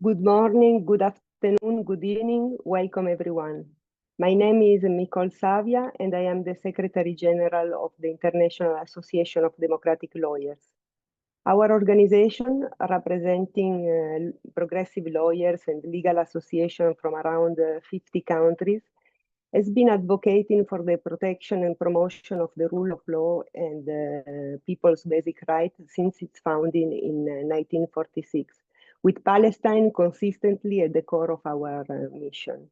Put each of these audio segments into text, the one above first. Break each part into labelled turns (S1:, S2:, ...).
S1: Good morning, good afternoon, good evening. Welcome, everyone. My name is Micol Savia, and I am the Secretary-General of the International Association of Democratic Lawyers. Our organization, representing progressive lawyers and legal associations from around 50 countries, has been advocating for the protection and promotion of the rule of law and people's basic rights since its founding in 1946, with Palestine consistently at the core of our mission.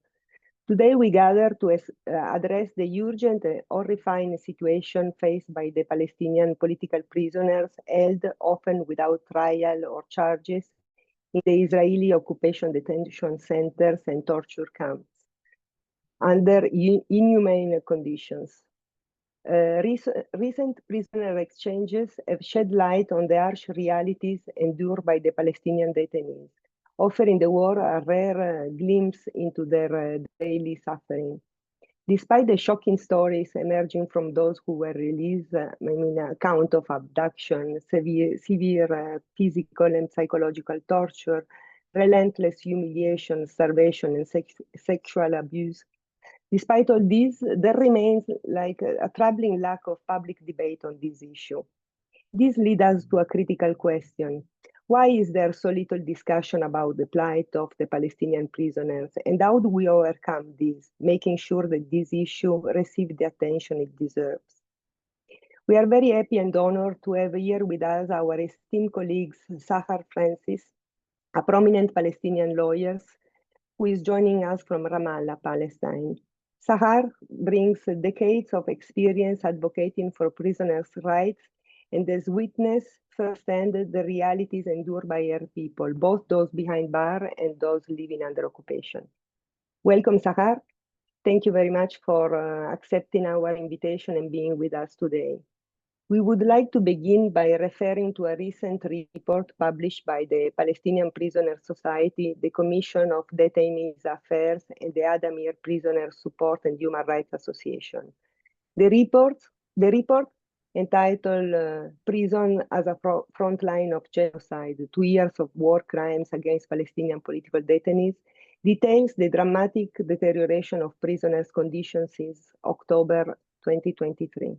S1: Today we gather to address the urgent and horrifying situation faced by the Palestinian political prisoners held often without trial or charges in the Israeli occupation detention centers and torture camps under inhumane conditions. Recent prisoner exchanges have shed light on the harsh realities endured by the Palestinian detainees, offering the war a rare glimpse into their daily suffering. Despite the shocking stories emerging from those who were released, account of abduction, severe physical and psychological torture, relentless humiliation, starvation, and sexual abuse, despite all this, there remains a troubling lack of public debate on this issue. This leads us to a critical question. Why is there so little discussion about the plight of the Palestinian prisoners, and how do we overcome this, making sure that this issue receives the attention it deserves? We are very happy and honored to have here with us our esteemed colleagues, Sahar Francis, a prominent Palestinian lawyer who is joining us from Ramallah, Palestine. Sahar brings decades of experience advocating for prisoners' rights and has witnessed firsthand the realities endured by her people, both those behind bars and those living under occupation. Welcome, Sahar. Thank you very much for accepting our invitation and being with us today. We would like to begin by referring to a recent report published by the Palestinian Prisoner Society, the Commission of Detainees Affairs, and the Adamir Prisoner Support and Human Rights Association. The report entitled Prison as a Frontline of Genocide, 2 years of war crimes against Palestinian political detainees, details the dramatic deterioration of prisoners' conditions since October 2023.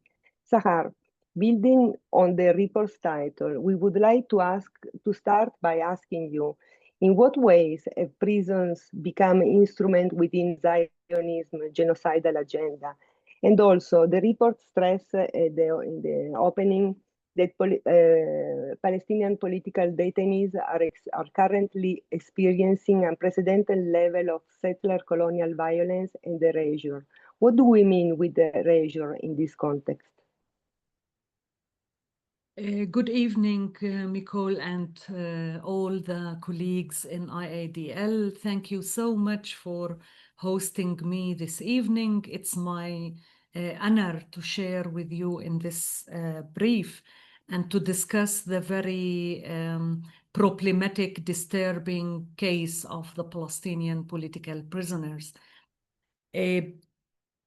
S1: Sahar, building on the report's title, we would like to start by asking you, in what ways have prisons become instruments within Zionism genocidal agenda? And also, the report stressed in the opening that Palestinian political detainees are currently experiencing unprecedented level of settler colonial violence and erasure. What do we mean with erasure in this context?
S2: Good evening, Micol, and all the colleagues in IADL. Thank you so much for hosting me this evening. It's my honor to share with you in this brief and to discuss the very problematic, disturbing case of the Palestinian political prisoners.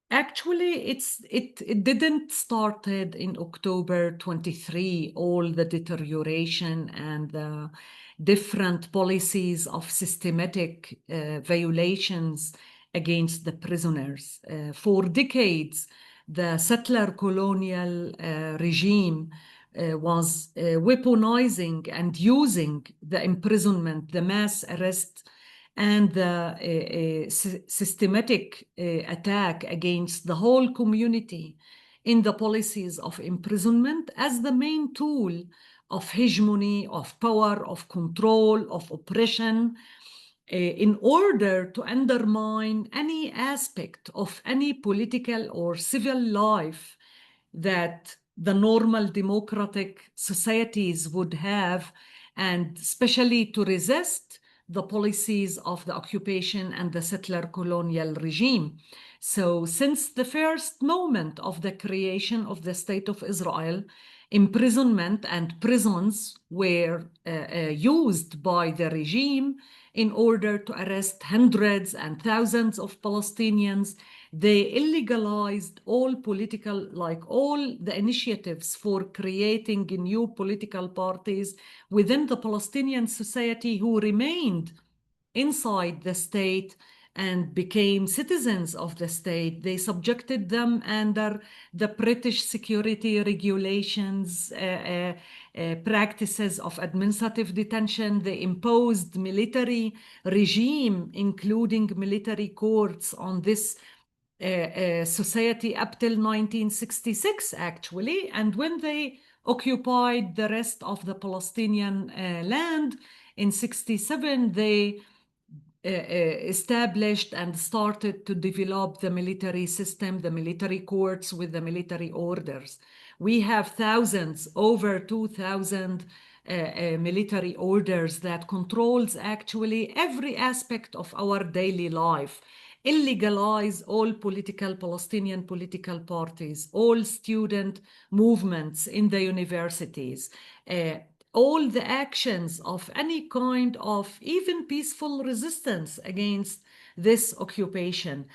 S2: Actually, it didn't started in October 23, all the deterioration and the different policies of systematic violations against the prisoners. For decades, the settler colonial regime was weaponizing and using the imprisonment, the mass arrest, and the systematic attack against the whole community in the policies of imprisonment as the main tool of hegemony, of power, of control, of oppression, in order to undermine any aspect of any political or civil life that the normal democratic societies would have, and especially to resist the policies of the occupation and the settler colonial regime. So since the first moment of the creation of the State of Israel, imprisonment and prisons were used by the regime in order to arrest hundreds and thousands of Palestinians. They illegalized all the initiatives for creating new political parties within the Palestinian society who remained inside the state and became citizens of the state. They subjected them under the British security regulations, practices of administrative detention. They imposed military regime, including military courts, on this society up till 1966, actually. And when they occupied the rest of the Palestinian land in 67, they established and started to develop the military system, the military courts with the military orders. We have thousands, over 2,000 military orders that controls actually every aspect of our daily life. Illegalize all Palestinian political parties, all student movements in the universities, all the actions of any kind of even peaceful resistance against this occupation.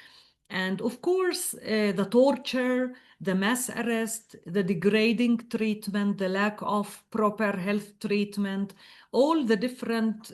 S2: And of course, the torture, the mass arrest, the degrading treatment, the lack of proper health treatment, all the different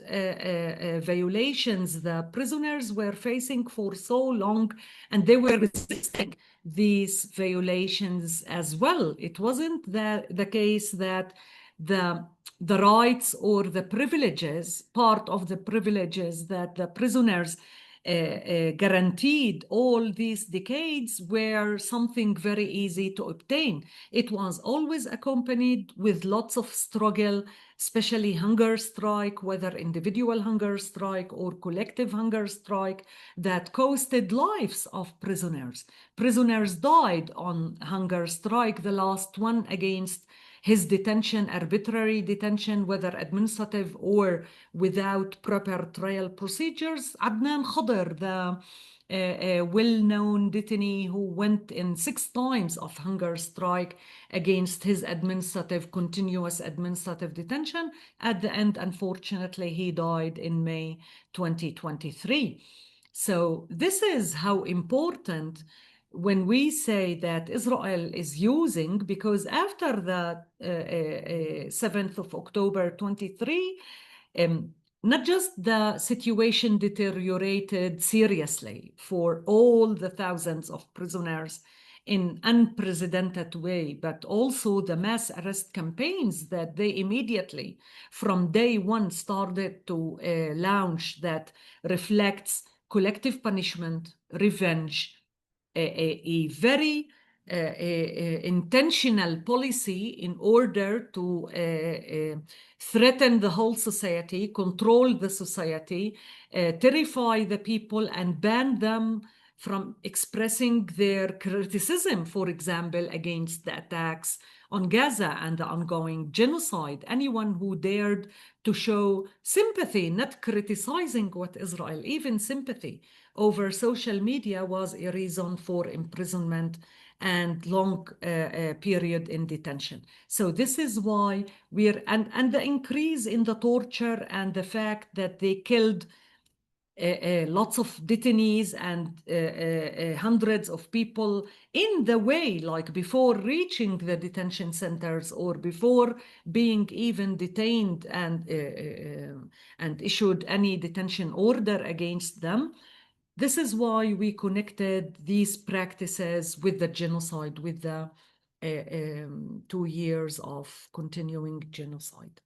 S2: violations the prisoners were facing for so long, and they were resisting these violations as well. It wasn't the case that the rights or the privileges, part of the privileges that the prisoners guaranteed all these decades were something very easy to obtain. It was always accompanied with lots of struggle, especially hunger strike, whether individual hunger strike or collective hunger strike, that costed lives of prisoners. Prisoners died on hunger strike, the last one against his detention, arbitrary detention, whether administrative or without proper trial procedures. Adnan Khader, the well-known detainee who went in 6 times of hunger strike against his continuous administrative detention. At the end, unfortunately, he died in May 2023. So this is how important when we say that Israel is using, because after the 7th of October 23, not just the situation deteriorated seriously for all the thousands of prisoners in unprecedented way, but also the mass arrest campaigns that they immediately from day one started to launch, that reflects collective punishment, revenge, a very intentional policy in order to threaten the whole society, control the society, terrify the people, and ban them from expressing their criticism, for example, against the attacks on Gaza and the ongoing genocide. Anyone who dared to show sympathy, not criticizing what Israel, even sympathy over social media, was a reason for imprisonment and long period in detention. So this is why and the increase in the torture and the fact that they killed lots of detainees and hundreds of people in the way, like before reaching the detention centers or before being even detained and issued any detention order against them. This is why we connected these practices with the genocide, with the 2 years of continuing genocide.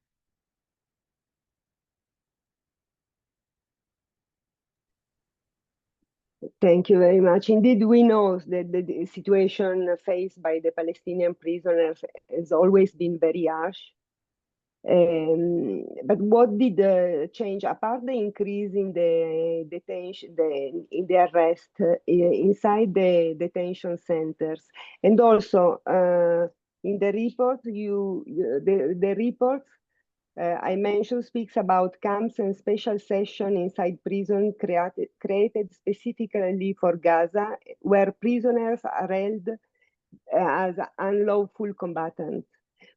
S1: Thank you very much. Indeed, we know that the situation faced by the Palestinian prisoners has always been very harsh. But what did change, apart the increase in the detention, in the arrest inside the detention centers, and also in the report, the reports I mentioned speaks about camps and special session inside prison created specifically for Gaza, where prisoners are held as unlawful combatants.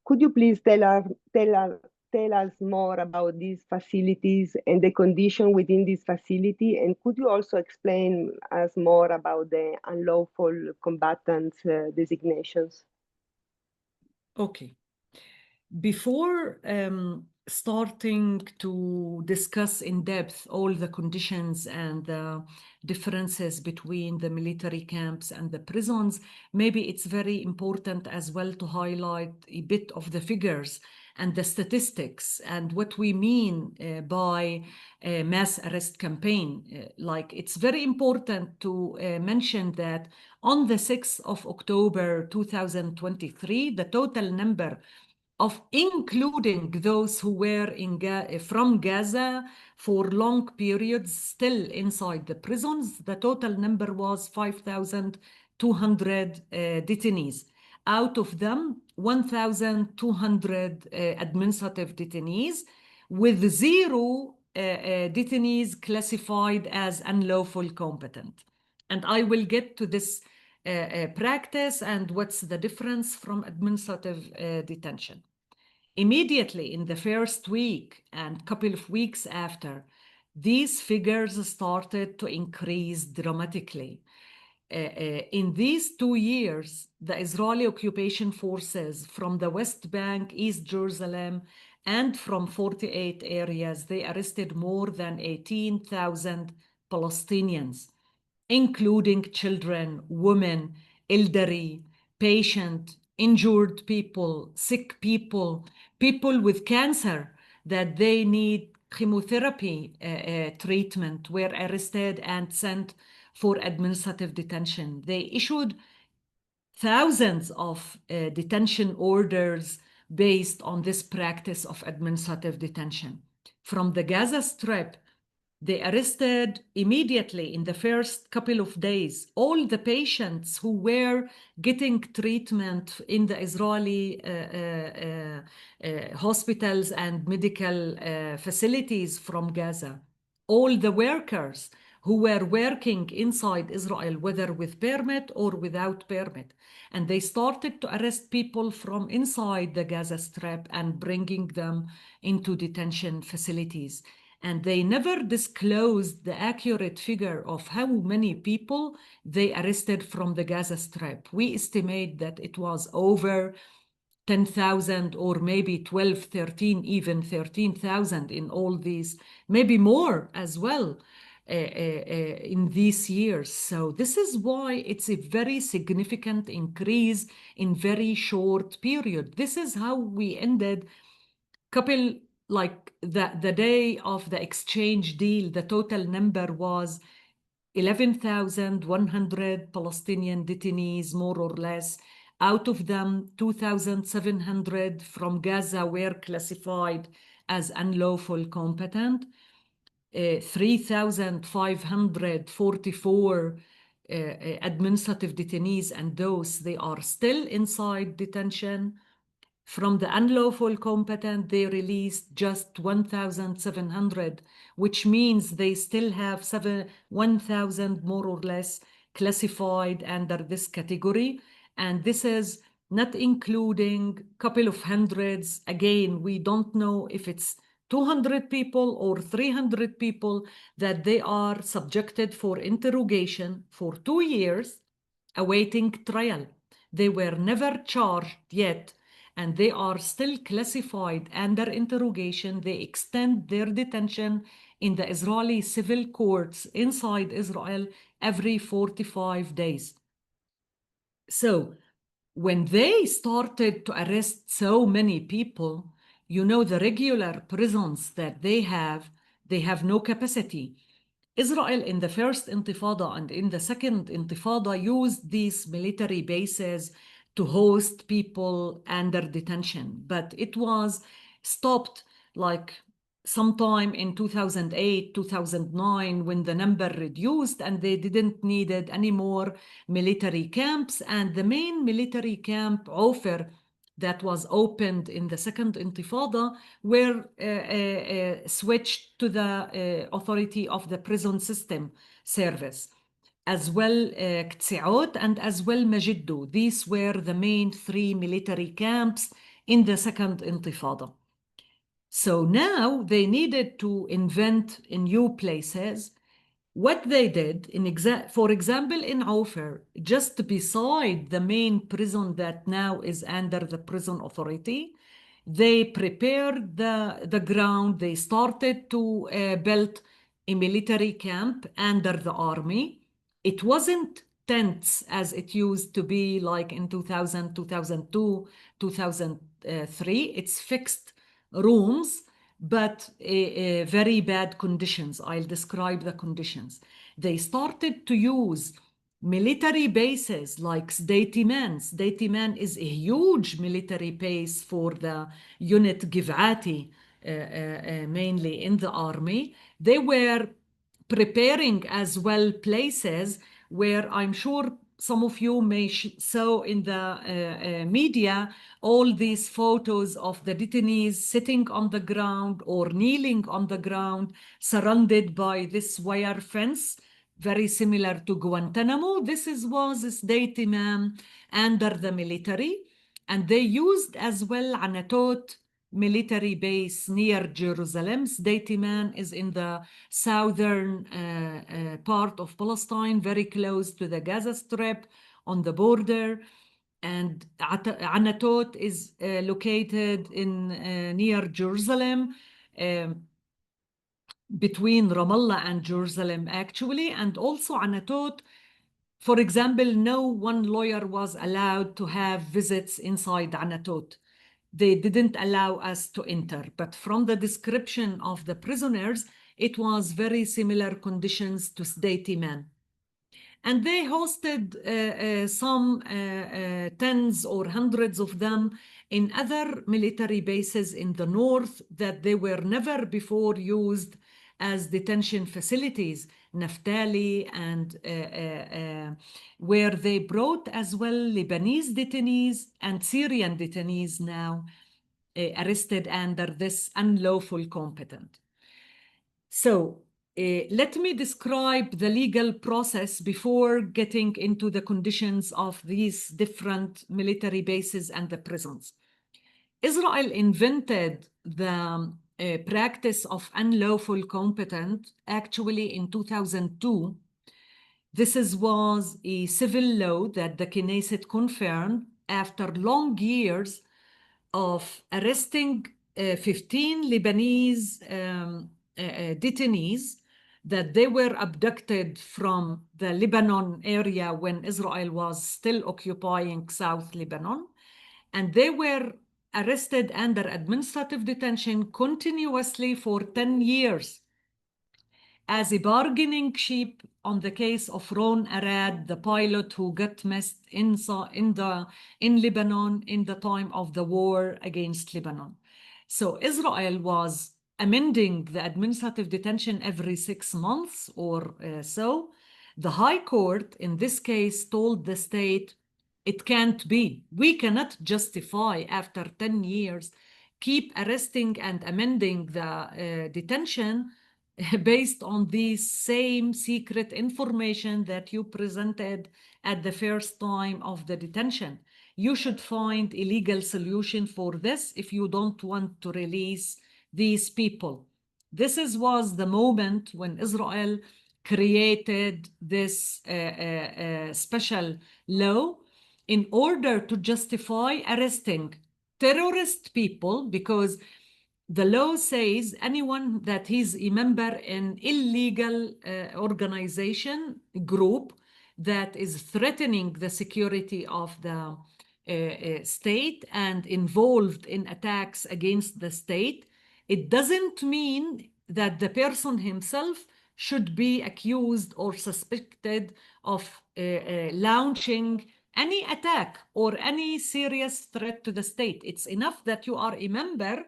S1: Could you please tell us more about these facilities and the condition within this facility? And could you also explain us more about the unlawful combatants designations?
S2: Okay. Before starting to discuss in depth all the conditions and the differences between the military camps and the prisons, maybe it's very important as well to highlight a bit of the figures and the statistics and what we mean by a mass arrest campaign. Like, it's very important to mention that on the 6th of October 2023, the total number of, including those who were from Gaza for long periods still inside the prisons, the total number was 5,200 detainees. Out of them, 1,200 administrative detainees, with zero detainees classified as unlawful competent. And I will get to this practice and what's the difference from administrative detention. Immediately in the first week and couple of weeks after, these figures started to increase dramatically. In these 2 years, the Israeli occupation forces from the West Bank, East Jerusalem, and from 48 areas, they arrested more than 18,000 Palestinians, including children, women, elderly, patient, injured people, sick people, people with cancer that they need chemotherapy treatment were arrested and sent for administrative detention. They issued thousands of detention orders based on this practice of administrative detention. From the Gaza Strip, they arrested immediately in the first couple of days all the patients who were getting treatment in the Israeli hospitals and medical facilities from Gaza. All the workers who were working inside Israel, whether with permit or without permit. And they started to arrest people from inside the Gaza Strip and bringing them into detention facilities. And they never disclosed the accurate figure of how many people they arrested from the Gaza Strip. We estimate that it was over 10,000 or maybe 12, 13, even 13,000 in all these, maybe more as well in these years. So this is why it's a very significant increase in very short period. This is how we ended couple, like the day of the exchange deal, the total number was 11,100 Palestinian detainees, more or less. Out of them, 2,700 from Gaza were classified as unlawful competent. 3,544 administrative detainees, and those, they are still inside detention. From the unlawful competent, they released just 1,700, which means they still have 1,000 more or less classified under this category. And this is not including a couple of hundreds. Again, we don't know if it's 200 people or 300 people that they are subjected for interrogation for 2 years, awaiting trial. They were never charged yet, and they are still classified under interrogation. They extend their detention in the Israeli civil courts inside Israel every 45 days. So when they started to arrest so many people, you know, the regular prisons that they have no capacity. Israel in the first intifada and in the second intifada used these military bases to host people under detention, but it was stopped like sometime in 2008, 2009, when the number reduced and they didn't need any more military camps. And the main military camp offer that was opened in the second intifada were switched to the authority of the prison system service, as well Qtsiot and as well Majiddo. These were the main 3 military camps in the second intifada. So now they needed to invent new places. What they did, for example, in Ofer, just beside the main prison that now is under the prison authority, They prepared the ground. They started to build a military camp under the army. It wasn't tents as it used to be like in 2000, 2002, 2003. It's fixed rooms, but very bad conditions. I'll describe the conditions. They started to use military bases like Sdeiman. Sdeiman is a huge military base for the unit Givati, mainly in the army. They were preparing as well places where I'm sure some of you may saw in the media all these photos of the detainees sitting on the ground or kneeling on the ground, surrounded by this wire fence, very similar to Guantanamo. This was Sdeiman under the military, and they used as well Anatot military base near Jerusalem. Sdeiman is in the southern part of Palestine, very close to the Gaza Strip on the border. And Anatot is located in near Jerusalem, between Ramallah and Jerusalem, actually. And also Anatot, for example, no one lawyer was allowed to have visits inside Anatot. They didn't allow us to enter. But from the description of the prisoners, it was very similar conditions to Sdeiman. And they hosted some tens or hundreds of them in other military bases in the north that they were never before used as detention facilities, Naftali, and where they brought as well Lebanese detainees and Syrian detainees now arrested under this unlawful competent. So let me describe the legal process before getting into the conditions of these different military bases and the prisons. Israel invented the practice of unlawful competent actually in 2002. This was a civil law that the Knesset confirmed after long years of arresting 15 Lebanese detainees that they were abducted from the Lebanon area when Israel was still occupying South Lebanon. And they were arrested under administrative detention continuously for 10 years as a bargaining chip on the case of Ron Arad, the pilot who got missed in Lebanon in the time of the war against Lebanon. So Israel was amending the administrative detention every 6 months or so. The High Court in this case told the state, it can't be. We cannot justify after 10 years keep arresting and amending the detention based on this same secret information that you presented at the first time of the detention. You should find a legal solution for this if you don't want to release these people. This was the moment when Israel created this special law in order to justify arresting terrorist people, because the law says anyone that is a member in illegal organization group that is threatening the security of the state and involved in attacks against the state, it doesn't mean that the person himself should be accused or suspected of launching any attack or any serious threat to the state. It's enough that you are a member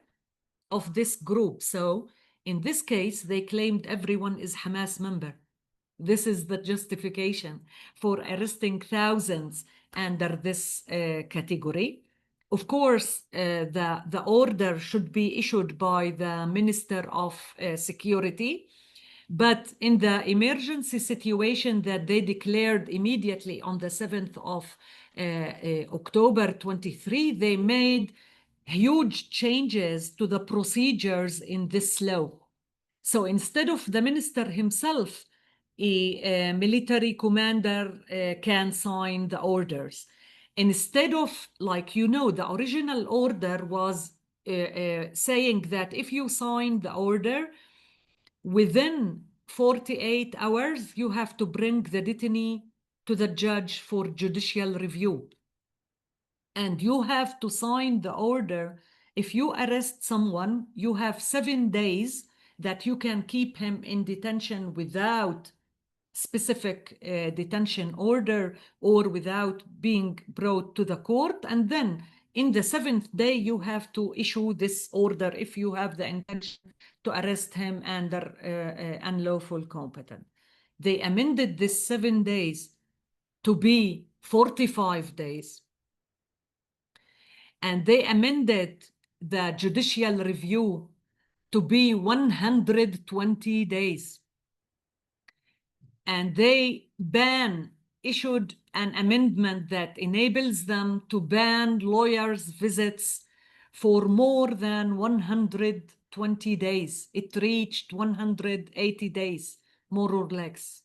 S2: of this group. So in this case, they claimed everyone is Hamas member. This is the justification for arresting thousands under this category. Of course, the order should be issued by the Minister of Security, but in the emergency situation that they declared immediately on the 7th of October 23, they made huge changes to the procedures in this law. So instead of the minister himself, a military commander can sign the orders. Instead of, like, the original order was saying that if you sign the order, within 48 hours, you have to bring the detainee to the judge for judicial review. And you have to sign the order. If you arrest someone, you have 7 days that you can keep him in detention without specific detention order or without being brought to the court. And then in the 7th day, you have to issue this order if you have the intention to arrest him under unlawful competent. They amended this 7 days to be 45 days. And they amended the judicial review to be 120 days. And they issued an amendment that enables them to ban lawyers' visits for more than 120 days. It reached 180 days, more or less.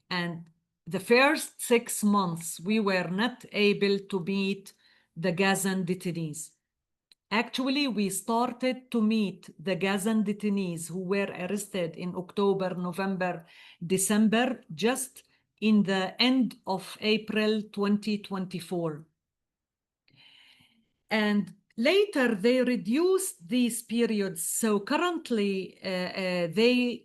S2: And the first 6 months, we were not able to meet the Gazan detainees. Actually, we started to meet the Gazan detainees who were arrested in October, November, December, just in the end of April 2024. And later, they reduced these periods. So currently, they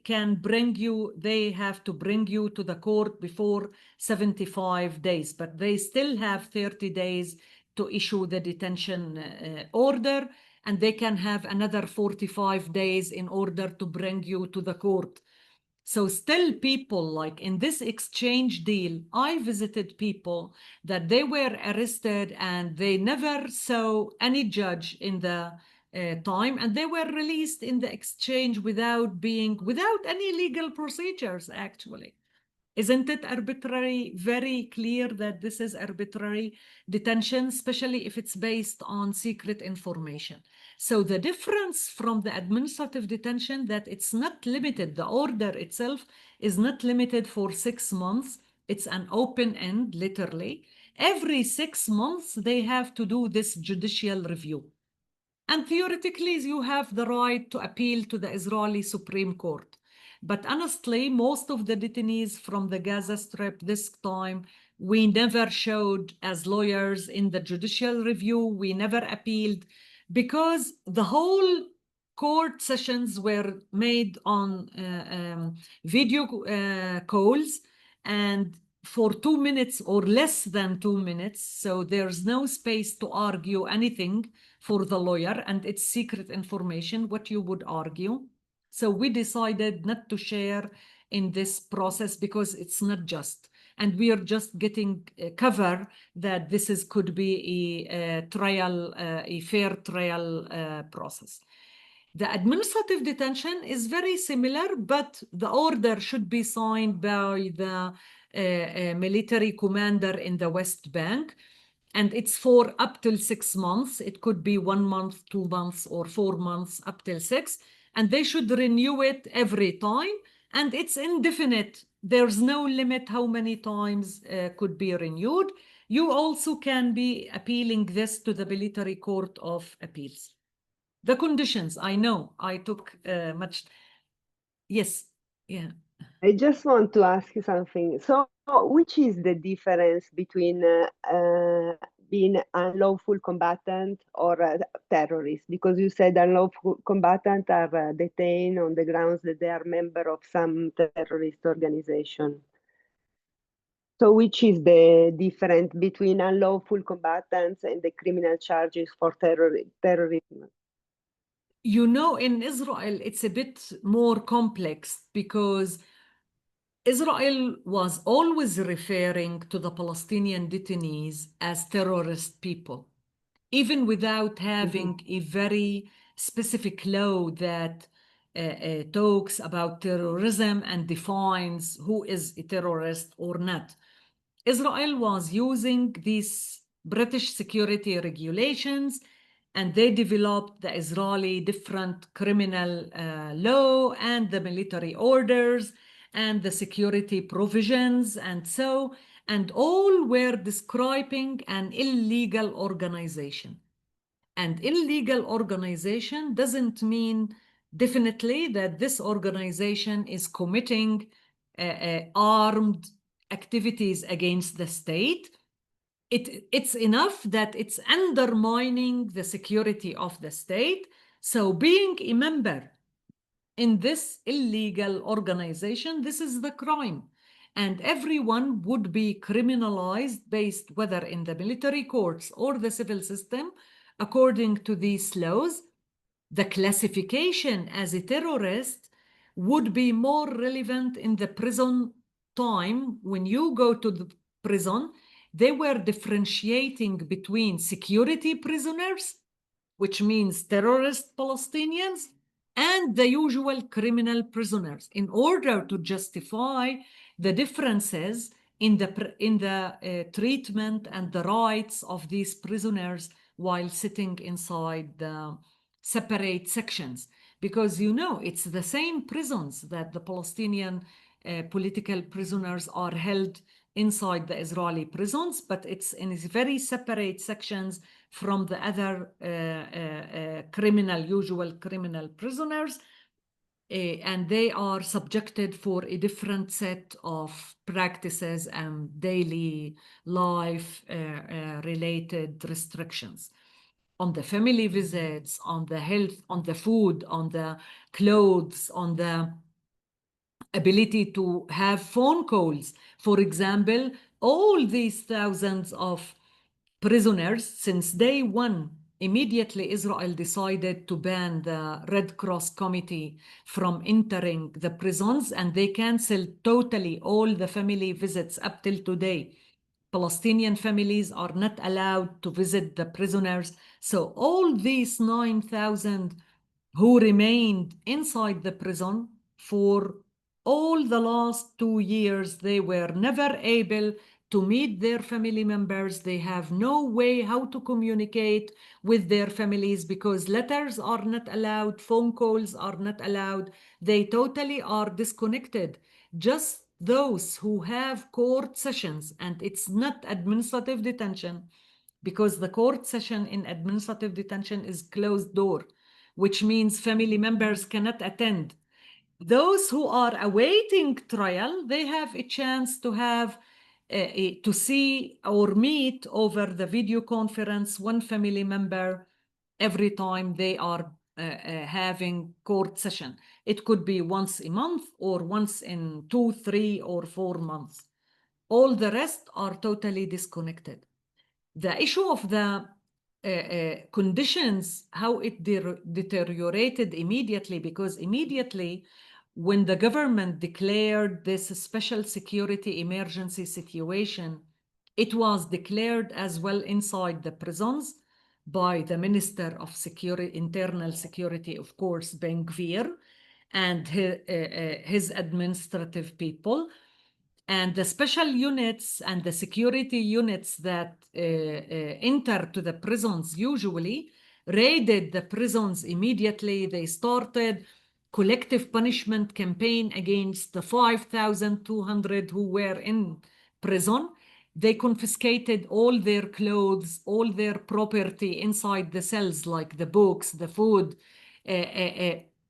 S2: have to bring you to the court before 75 days, but they still have 30 days to issue the detention order, and they can have another 45 days in order to bring you to the court. So still people, like in this exchange deal, I visited people that they were arrested and they never saw any judge in the time, and they were released in the exchange without any legal procedures, actually. Isn't it arbitrary? Very clear that this is arbitrary detention, especially if it's based on secret information. So the difference from the administrative detention, that it's not limited, the order itself is not limited for 6 months. It's an open end, literally. Every 6 months, they have to do this judicial review. And theoretically, you have the right to appeal to the Israeli Supreme Court. But honestly, most of the detainees from the Gaza Strip this time, we never showed as lawyers in the judicial review. We never appealed because the whole court sessions were made on video calls, and for 2 minutes or less than 2 minutes. So there's no space to argue anything for the lawyer, and it's secret information, what you would argue. So we decided not to share in this process because it's not just. And we are just getting cover that this could be a trial, a fair trial process. The administrative detention is very similar, but the order should be signed by the military commander in the West Bank. And it's for up till 6 months. It could be 1 month, 2 months, or 4 months, up till 6. And they should renew it every time. And it's indefinite. There's no limit how many times could be renewed. You also can be appealing this to the Military Court of Appeals. The conditions, I know, I took much. Yes, yeah.
S1: I just want to ask you something. So, which is the difference between being unlawful combatant or terrorist? Because you said unlawful combatant are detained on the grounds that they are member of some terrorist organization. So which is the difference between unlawful combatants and the criminal charges for terrorism?
S2: You know, in Israel, it's a bit more complex because Israel was always referring to the Palestinian detainees as terrorist people, even without having a very specific law that talks about terrorism and defines who is a terrorist or not. Israel was using these British security regulations, and they developed the Israeli different criminal law and the military orders and the security provisions, and all were describing an illegal organization. And illegal organization doesn't mean definitely that this organization is committing armed activities against the state. It's enough that it's undermining the security of the state. So being a member in this illegal organization, this is the crime. And everyone would be criminalized based whether in the military courts or the civil system, according to these laws. The classification as a terrorist would be more relevant in the prison time. When you go to the prison, they were differentiating between security prisoners, which means terrorist Palestinians, and the usual criminal prisoners, in order to justify the differences in the treatment and the rights of these prisoners while sitting inside the separate sections. Because it's the same prisons that the Palestinian political prisoners are held inside the Israeli prisons, but it's in very separate sections from the other usual criminal prisoners. And they are subjected for a different set of practices and daily life related restrictions on the family visits, on the health, on the food, on the clothes, on the ability to have phone calls. For example, all these thousands of prisoners, since day one, immediately Israel decided to ban the Red Cross Committee from entering the prisons, and they canceled totally all the family visits up till today. Palestinian families are not allowed to visit the prisoners. So all these 9,000 who remained inside the prison for all the last 2 years, they were never able to meet their family members. They have no way how to communicate with their families because letters are not allowed, phone calls are not allowed. They totally are disconnected. Just those who have court sessions, and it's not administrative detention, because the court session in administrative detention is closed door, which means family members cannot attend. Those who are awaiting trial, they have a chance to have to see or meet over the video conference one family member every time they are having court session. It could be once a month or once in 2, 3, or 4 months. All the rest are totally disconnected. The issue of the conditions, how it deteriorated immediately, because immediately when the government declared this special security emergency situation, it was declared as well inside the prisons by the Minister of Internal Security, of course, Ben Gvir, and his administrative people. And the special units and the security units that enter to the prisons usually raided the prisons immediately. They started collective punishment campaign against the 5,200 who were in prison. They confiscated all their clothes, all their property inside the cells, like the books, the food,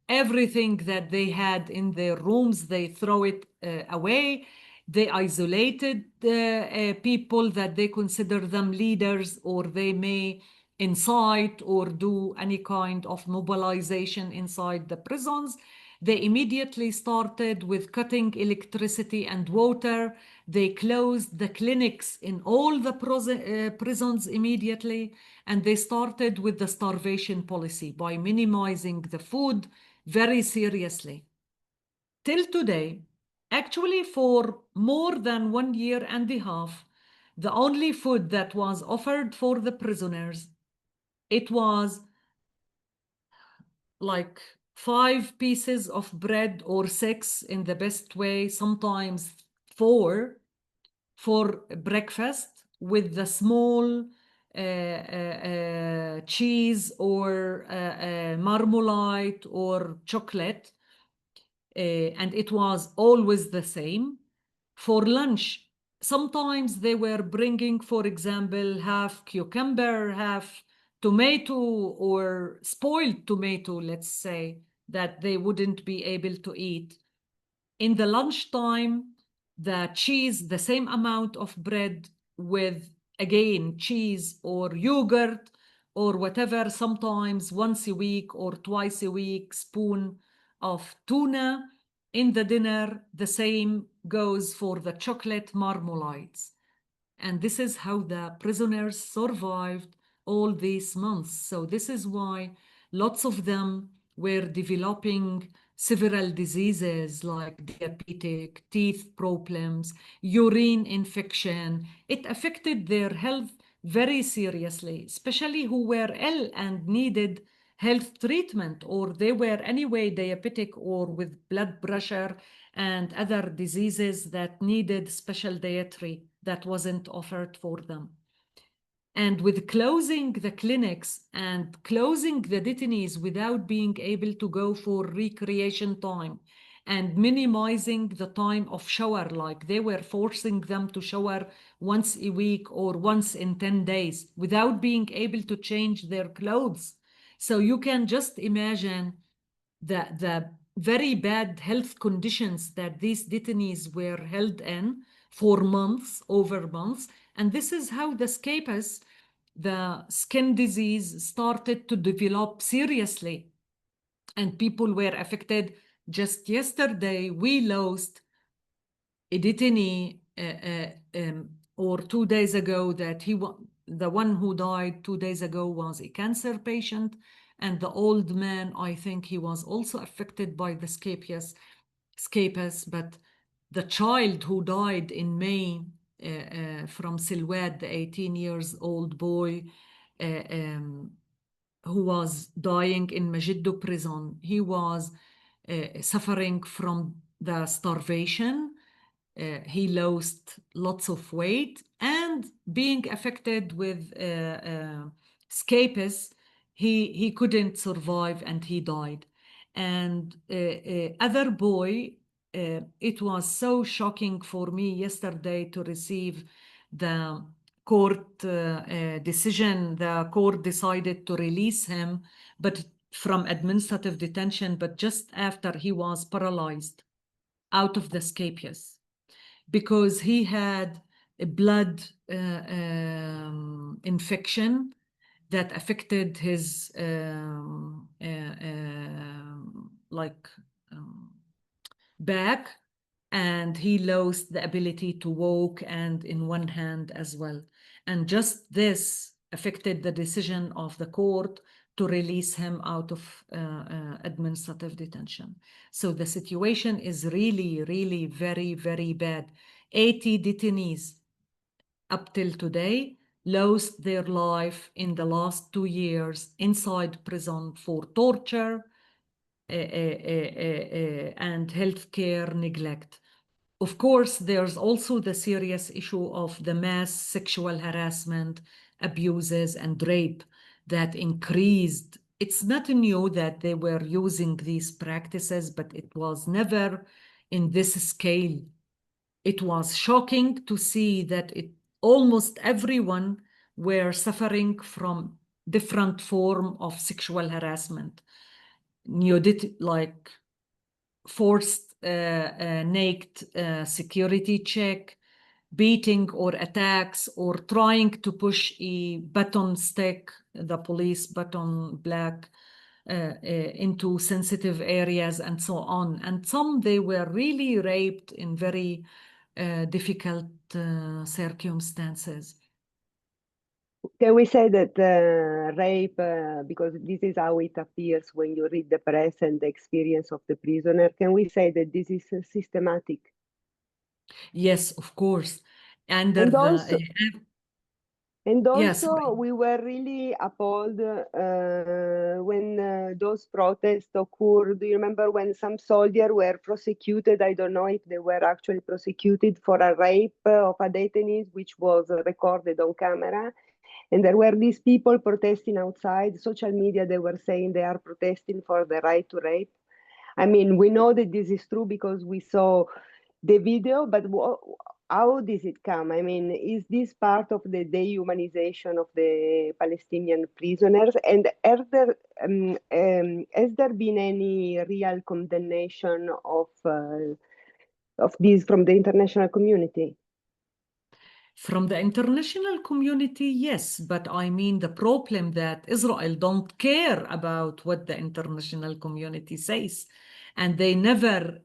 S2: everything that they had in their rooms, they throw it away. They isolated people that they consider them leaders, or they may incite or do any kind of mobilization inside the prisons. They immediately started with cutting electricity and water. They closed the clinics in all the prisons immediately, and they started with the starvation policy by minimizing the food very seriously. Till today, actually for more than 1 year and a half, the only food that was offered for the prisoners, it was like 5 pieces of bread, or 6 in the best way, sometimes 4 for breakfast, with the small cheese or marmalade or chocolate. And it was always the same. For lunch, sometimes they were bringing, for example, half cucumber, half tomato or spoiled tomato, let's say, that they wouldn't be able to eat. In the lunchtime, the cheese, the same amount of bread with, again, cheese or yogurt or whatever, sometimes once a week or twice a week, spoon of tuna. In the dinner, the same goes for the chocolate marmalades. And this is how the prisoners survived all these months. So this is why lots of them were developing several diseases like diabetic, teeth problems, urine infection. It affected their health very seriously, especially who were ill and needed health treatment, or they were anyway diabetic or with blood pressure and other diseases that needed special dietary that wasn't offered for them. And with closing the clinics and closing the detainees without being able to go for recreation time and minimizing the time of shower, like they were forcing them to shower once a week or once in 10 days without being able to change their clothes. So you can just imagine the very bad health conditions that these detainees were held in for months, over months. And this is how the scabies, the skin disease, started to develop seriously. And people were affected. Just yesterday, we lost a detainee, or 2 days ago, that the one who died 2 days ago was a cancer patient. And the old man, I think he was also affected by the scabies. But the child who died in May from Silwad, the 18 years old boy who was dying in Majiddo prison, he was suffering from the starvation. He lost lots of weight and being affected with scabies, he couldn't survive and he died. And other boy, it was so shocking for me yesterday to receive the court decision. The court decided to release him, but from administrative detention, but just after he was paralyzed out of the scabies, because he had a blood infection that affected his back, and he lost the ability to walk and in one hand as well. And just this affected the decision of the court to release him out of administrative detention. So the situation is really, really very, very bad. 80 detainees up till today lost their life in the last 2 years inside prison for torture and healthcare neglect. Of course, there's also the serious issue of the mass sexual harassment, abuses, and rape that increased. It's not new that they were using these practices, but it was never in this scale. It was shocking to see that almost everyone were suffering from different form of sexual harassment. Nudity, like forced naked security check, beating or attacks, or trying to push a button stick, the police button black, into sensitive areas and so on. And some, they were really raped in very difficult circumstances.
S1: Can we say that rape, because this is how it appears when you read the press and the experience of the prisoner, can we say that this is systematic?
S2: Yes, of course.
S1: And also, we were really appalled when those protests occurred. Do you remember when some soldiers were prosecuted? I don't know if they were actually prosecuted for a rape of a detainee, which was recorded on camera. And there were these people protesting outside. Social media, they were saying they are protesting for the right to rape. I mean, we know that this is true because we saw the video, but how does it come? I mean, is this part of the dehumanization of the Palestinian prisoners? And has there been any real condemnation of this from the international community?
S2: From the international community, yes, but I mean the problem that Israel don't care about what the international community says, and they never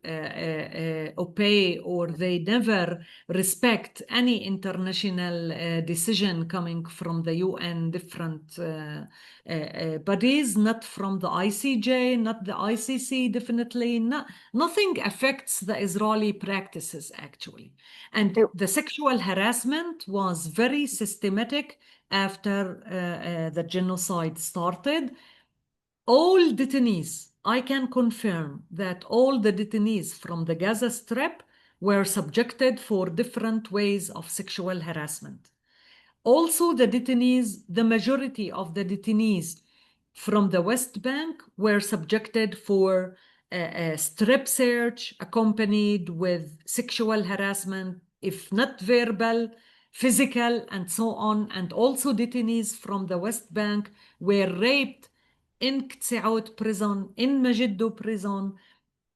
S2: obey or they never respect any international decision coming from the UN, different bodies, not from the ICJ, not the ICC, definitely not. Nothing affects the Israeli practices actually. And the sexual harassment was very systematic after the genocide started. All detainees, I can confirm that all the detainees from the Gaza Strip were subjected for different ways of sexual harassment. Also, the detainees, the majority of the detainees from the West Bank were subjected for a strip search accompanied with sexual harassment, if not verbal, physical, and so on. And also detainees from the West Bank were raped in Qtsaout prison, in Megiddo prison,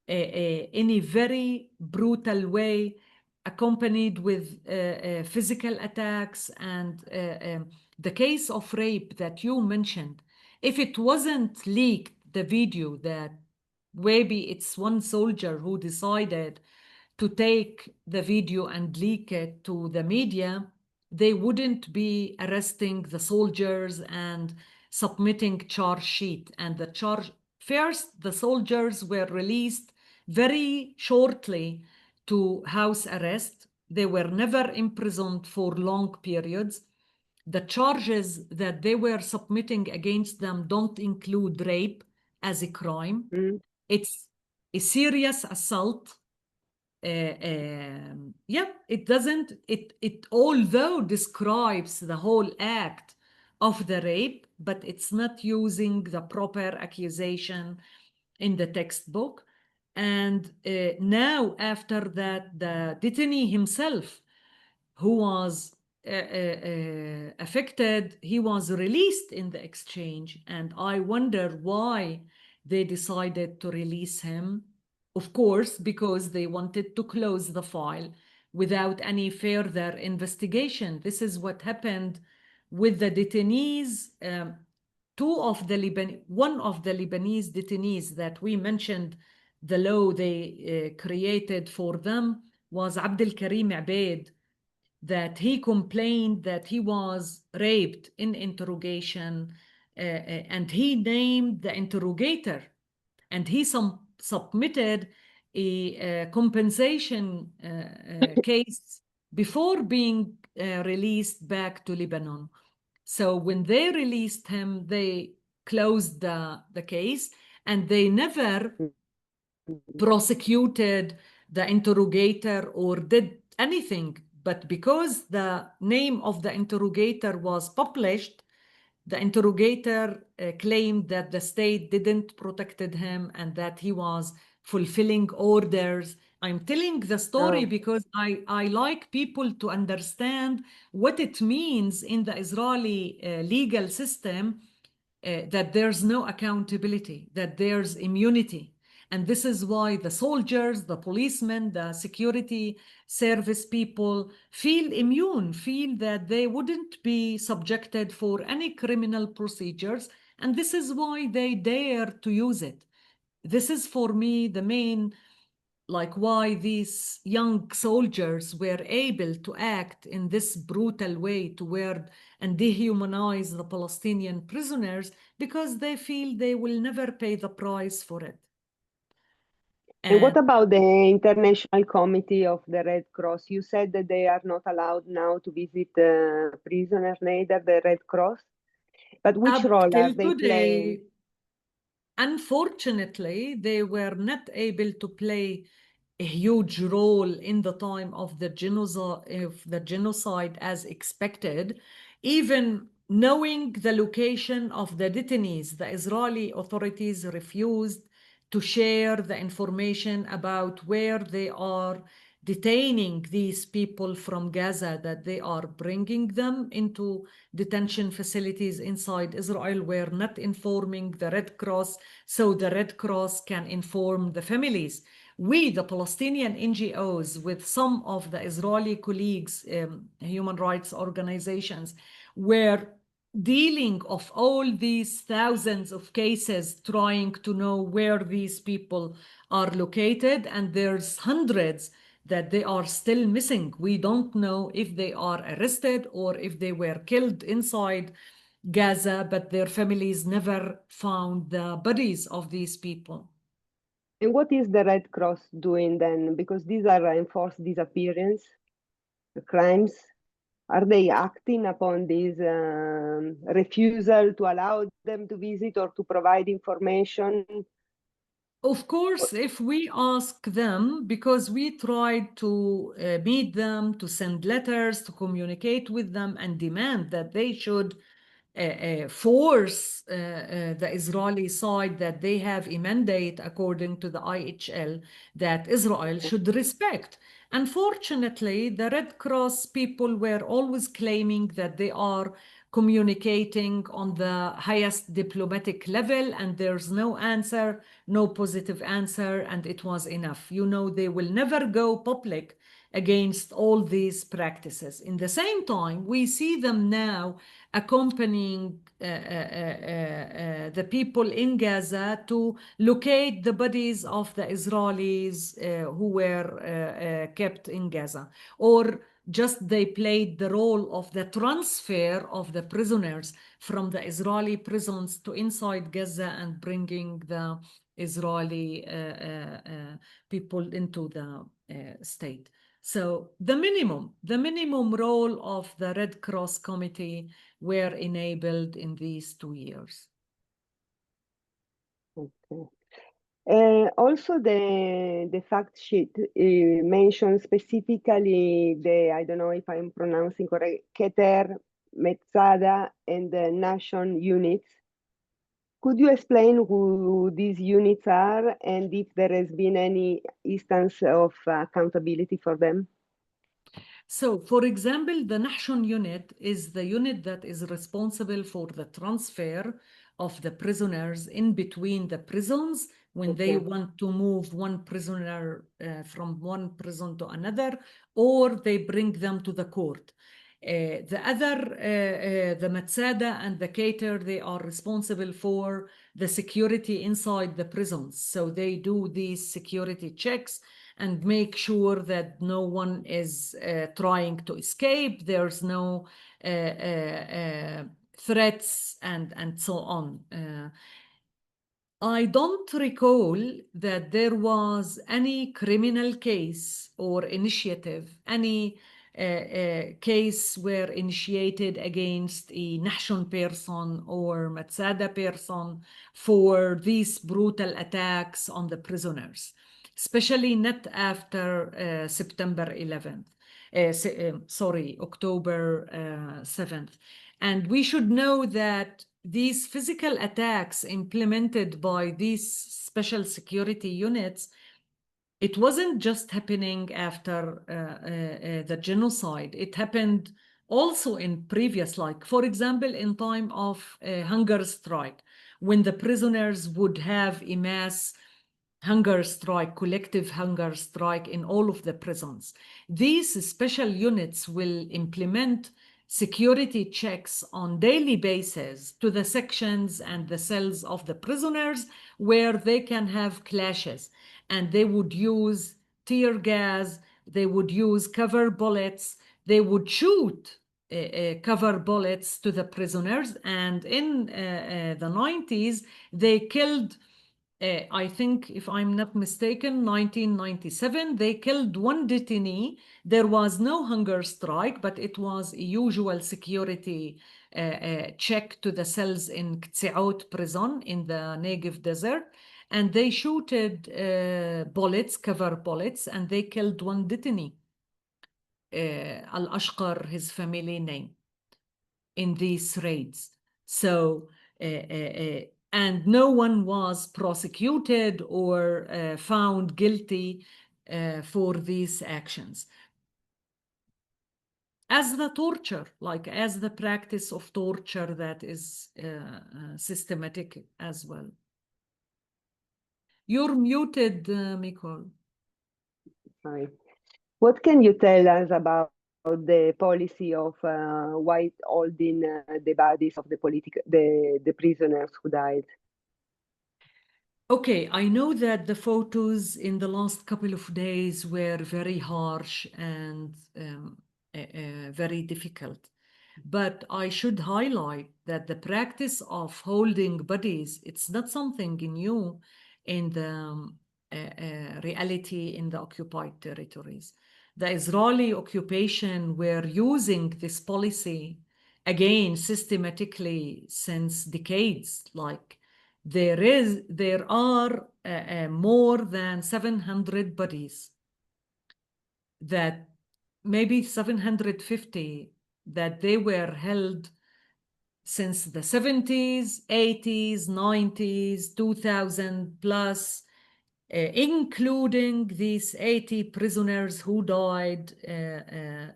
S2: in a very brutal way, accompanied with physical attacks. And the case of rape that you mentioned, if it wasn't leaked, the video, that maybe it's one soldier who decided to take the video and leak it to the media, they wouldn't be arresting the soldiers and submitting charge sheet. And the charge, first, the soldiers were released very shortly to house arrest. They were never imprisoned for long periods. The charges that they were submitting against them don't include rape as a crime. It's a serious assault. Yeah, it doesn't, it although describes the whole act of the rape, but it's not using the proper accusation in the textbook. And now after that, the detainee himself, who was affected, he was released in the exchange. And I wonder why they decided to release him. Of course, because they wanted to close the file without any further investigation. This is what happened with the detainees. One of the Lebanese detainees that we mentioned, the law they created for them, was Abdel Karim Abeid, that he complained that he was raped in interrogation, and he named the interrogator, and he submitted a compensation case before being released back to Lebanon. So when they released him, they closed the case, and they never prosecuted the interrogator or did anything. But because the name of the interrogator was published, the interrogator claimed that the state didn't protected him and that he was fulfilling orders. I'm telling the story because I like people to understand what it means in the Israeli legal system, that there's no accountability, that there's immunity. And this is why the soldiers, the policemen, the security service people feel immune, feel that they wouldn't be subjected for any criminal procedures. And this is why they dare to use it. This is for me the main, like, why these young soldiers were able to act in this brutal way toward and dehumanize the Palestinian prisoners, because they feel they will never pay the price for it.
S1: And what about the International Committee of the Red Cross? You said that they are not allowed now to visit prisoners, neither the Red Cross. But which role are they playing?
S2: Unfortunately, they were not able to play a huge role in the time of the genocide as expected. Even knowing the location of the detainees, the Israeli authorities refused to share the information about where they are detaining these people from Gaza, that they are bringing them into detention facilities inside Israel, were not informing the Red Cross, so the Red Cross can inform the families. We, the Palestinian NGOs, with some of the Israeli colleagues, human rights organizations, were dealing of all these thousands of cases, trying to know where these people are located, and there's hundreds that they are still missing. We don't know if they are arrested or if they were killed inside Gaza, but their families never found the bodies of these people.
S1: And what is the Red Cross doing then? Because these are enforced disappearance crimes. Are they acting upon this refusal to allow them to visit or to provide information?
S2: Of course, if we ask them, because we tried to meet them, to send letters, to communicate with them and demand that they should force the Israeli side, that they have a mandate according to the IHL that Israel should respect. Unfortunately, the Red Cross people were always claiming that they are communicating on the highest diplomatic level, and there's no answer, no positive answer, and it was enough. You know, they will never go public against all these practices. In the same time, we see them now accompanying the people in Gaza to locate the bodies of the Israelis who were kept in Gaza, or just they played the role of the transfer of the prisoners from the Israeli prisons to inside Gaza and bringing the Israeli people into the state. So the minimum role of the Red Cross Committee were enabled in these 2 years.
S1: Okay. Also, the fact sheet mentions specifically the, I don't know if I'm pronouncing correct, Keter, Metzada, and the Nation units. Could you explain who these units are and if there has been any instance of accountability for them?
S2: So, for example, the Nahshon unit is the unit that is responsible for the transfer of the prisoners in between the prisons when they want to move one prisoner from one prison to another, or they bring them to the court. The other, the Matsada and the Cater, they are responsible for the security inside the prisons. So they do these security checks and make sure that no one is trying to escape, there's no threats and so on. I don't recall that there was any criminal case or initiative, any case were initiated against a Nahshon person or Matsada person for these brutal attacks on the prisoners, especially not after September 11th. October 7th. And we should know that these physical attacks implemented by these special security units, it wasn't just happening after the genocide. It happened also in previous, like, for example, in time of hunger strike, when the prisoners would have a mass hunger strike, collective hunger strike in all of the prisons. These special units will implement security checks on daily basis to the sections and the cells of the prisoners where they can have clashes. And they would use tear gas, they would use cover bullets, they would shoot cover bullets to the prisoners. And in the 90s, they killed I think, if I'm not mistaken, 1997, they killed one detainee. There was no hunger strike, but it was a usual security check to the cells in Ktse'ot prison in the Negev desert. And they shooted bullets, cover bullets, and they killed one detainee. Al-Ashqar, his family name, in these raids. So, and no one was prosecuted or found guilty for these actions. As the torture, like as the practice of torture that is systematic as well. You're muted, Micol.
S1: Sorry. What can you tell us about the policy of white holding the bodies of the prisoners who died?
S2: Okay, I know that the photos in the last couple of days were very harsh and very difficult. But I should highlight that the practice of holding bodies, it's not something new in the reality in the occupied territories. The Israeli occupation were using this policy again systematically since decades. Like there are more than 700 bodies, that maybe 750, that they were held since the 70s, 80s, 90s, 2000 plus, including these 80 prisoners who died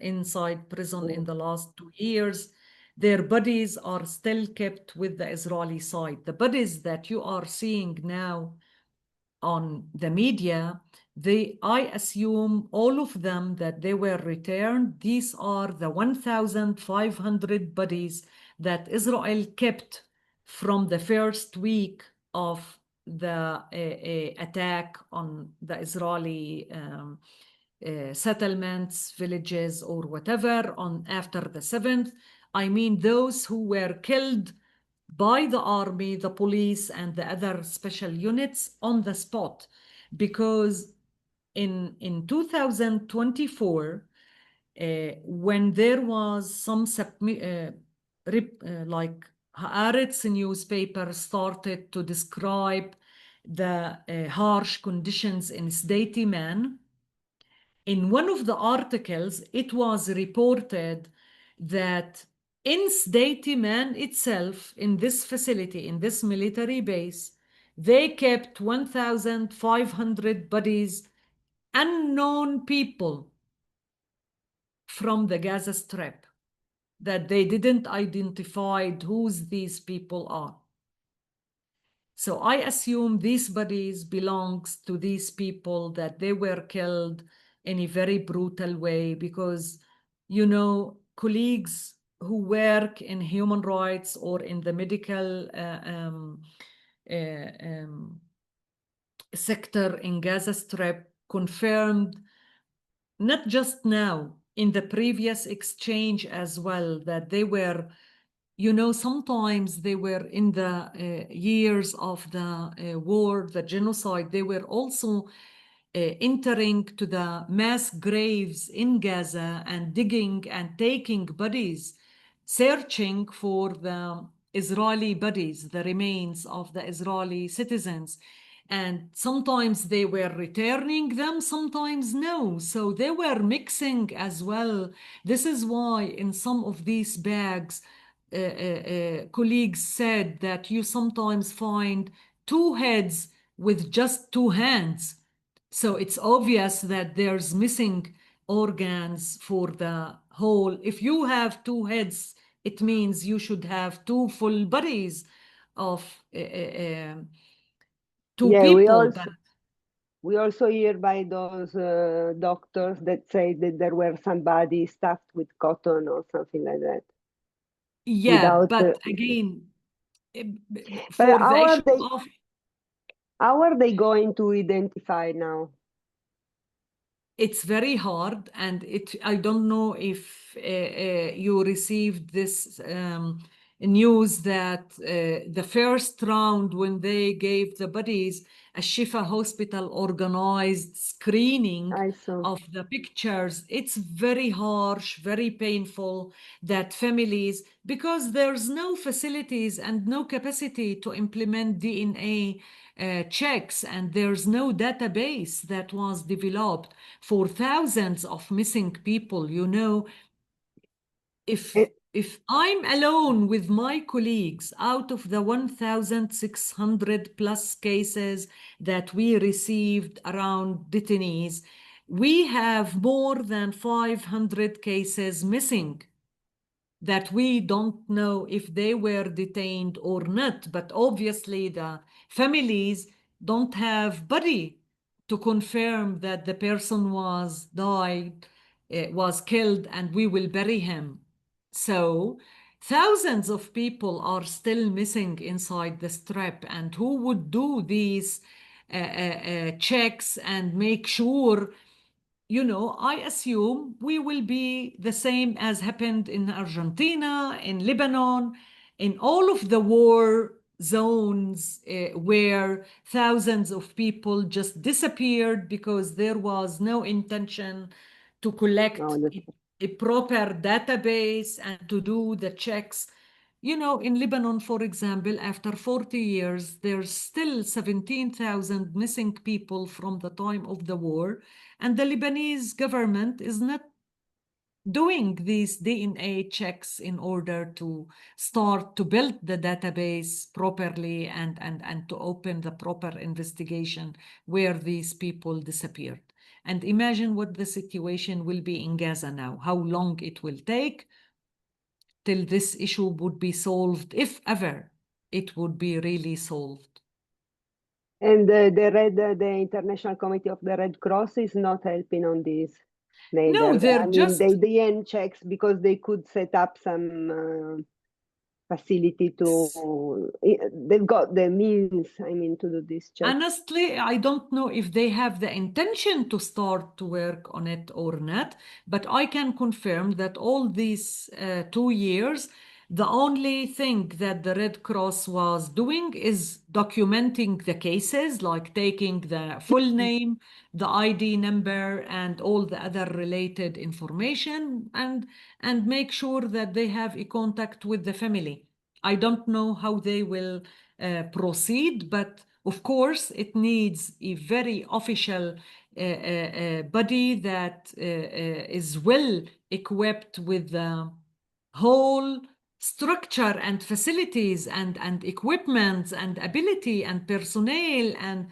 S2: inside prison in the last 2 years. Their bodies are still kept with the Israeli side. The bodies that you are seeing now on the media, I assume all of them that they were returned. These are the 1,500 bodies that Israel kept from the first week of the attack on the Israeli settlements, villages, or whatever on after the 7th. I mean those who were killed by the army, the police, and the other special units on the spot. Because in 2024, when there was some like Haaretz newspaper started to describe the harsh conditions in Sdei Man, in one of the articles, it was reported that in Sdei Man itself, in this facility, in this military base, they kept 1,500 bodies, unknown people from the Gaza Strip, that they didn't identify who these people are. So I assume these bodies belongs to these people, that they were killed in a very brutal way, because, you know, colleagues who work in human rights or in the medical sector in Gaza Strip confirmed, not just now, in the previous exchange as well, that they were, you know, sometimes they were in the years of the war, the genocide, they were also entering to the mass graves in Gaza and digging and taking bodies, searching for the Israeli bodies, the remains of the Israeli citizens. And sometimes they were returning them, sometimes no. So they were mixing as well. This is why in some of these bags, colleagues said that you sometimes find 2 heads with just 2 hands. So it's obvious that there's missing organs for the whole. If you have 2 heads, it means you should have 2 full bodies of 2
S1: Yeah,
S2: people.
S1: we also hear by those doctors that say that there were somebody stuffed with cotton or something like that.
S2: Yeah, but again,
S1: But
S2: for the issue of...
S1: How are they going to identify now?
S2: It's very hard, and I don't know if you received this news that the first round, when they gave the bodies, a Shifa hospital organized screening of the pictures. It's very harsh, very painful, that families, because there's no facilities and no capacity to implement DNA checks, and there's no database that was developed for thousands of missing people. You know, if I'm alone with my colleagues out of the 1,600 plus cases that we received around detainees, We have more than 500 cases missing that we don't know if they were detained or not, but obviously the families don't have body to confirm that the person was died, was killed, and we will bury him. So thousands of people are still missing inside the strip, and who would do these checks and make sure? You know, I assume we will be the same as happened in Argentina, in Lebanon, in all of the war zones where thousands of people just disappeared because there was no intention to collect a proper database and to do the checks. You know, in Lebanon, for example, after 40 years, there's still 17,000 missing people from the time of the war, and the Lebanese government is not doing these DNA checks in order to start to build the database properly and to open the proper investigation where these people disappeared. And imagine what the situation will be in Gaza now, how long it will take till this issue would be solved, if ever it would be really solved.
S1: And the International Committee of the Red Cross is not helping on this. Neither.
S2: No, they're just
S1: they end checks because they could set up some facility to. They've got the means, I mean, to do this check.
S2: Honestly, I don't know if they have the intention to start to work on it or not, but I can confirm that all these 2 years, the only thing that the Red Cross was doing is documenting the cases, like taking the full name, the ID number, and all the other related information, and make sure that they have a contact with the family. I don't know how they will proceed, but of course, it needs a very official body that is well equipped with the whole structure and facilities and equipment and ability and personnel and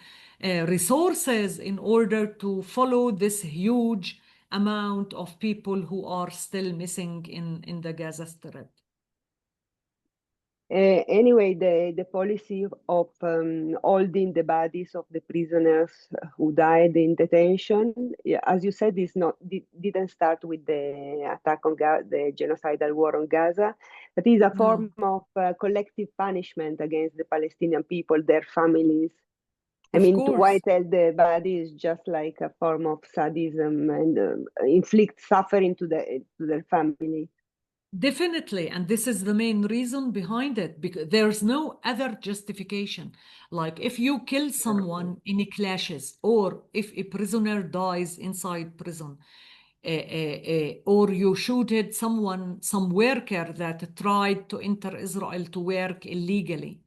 S2: resources in order to follow this huge amount of people who are still missing in the Gaza Strip.
S1: Anyway, the policy of holding the bodies of the prisoners who died in detention, as you said, didn't start with the attack on the genocidal war on Gaza, but is a form of collective punishment against the Palestinian people, their families. I mean, to whitetail the body is just like a form of sadism and inflict suffering to their family.
S2: Definitely, and this is the main reason behind it, because there's no other justification. Like if you kill someone in clashes, or if a prisoner dies inside prison, or you shooted someone, some worker that tried to enter Israel to work illegally.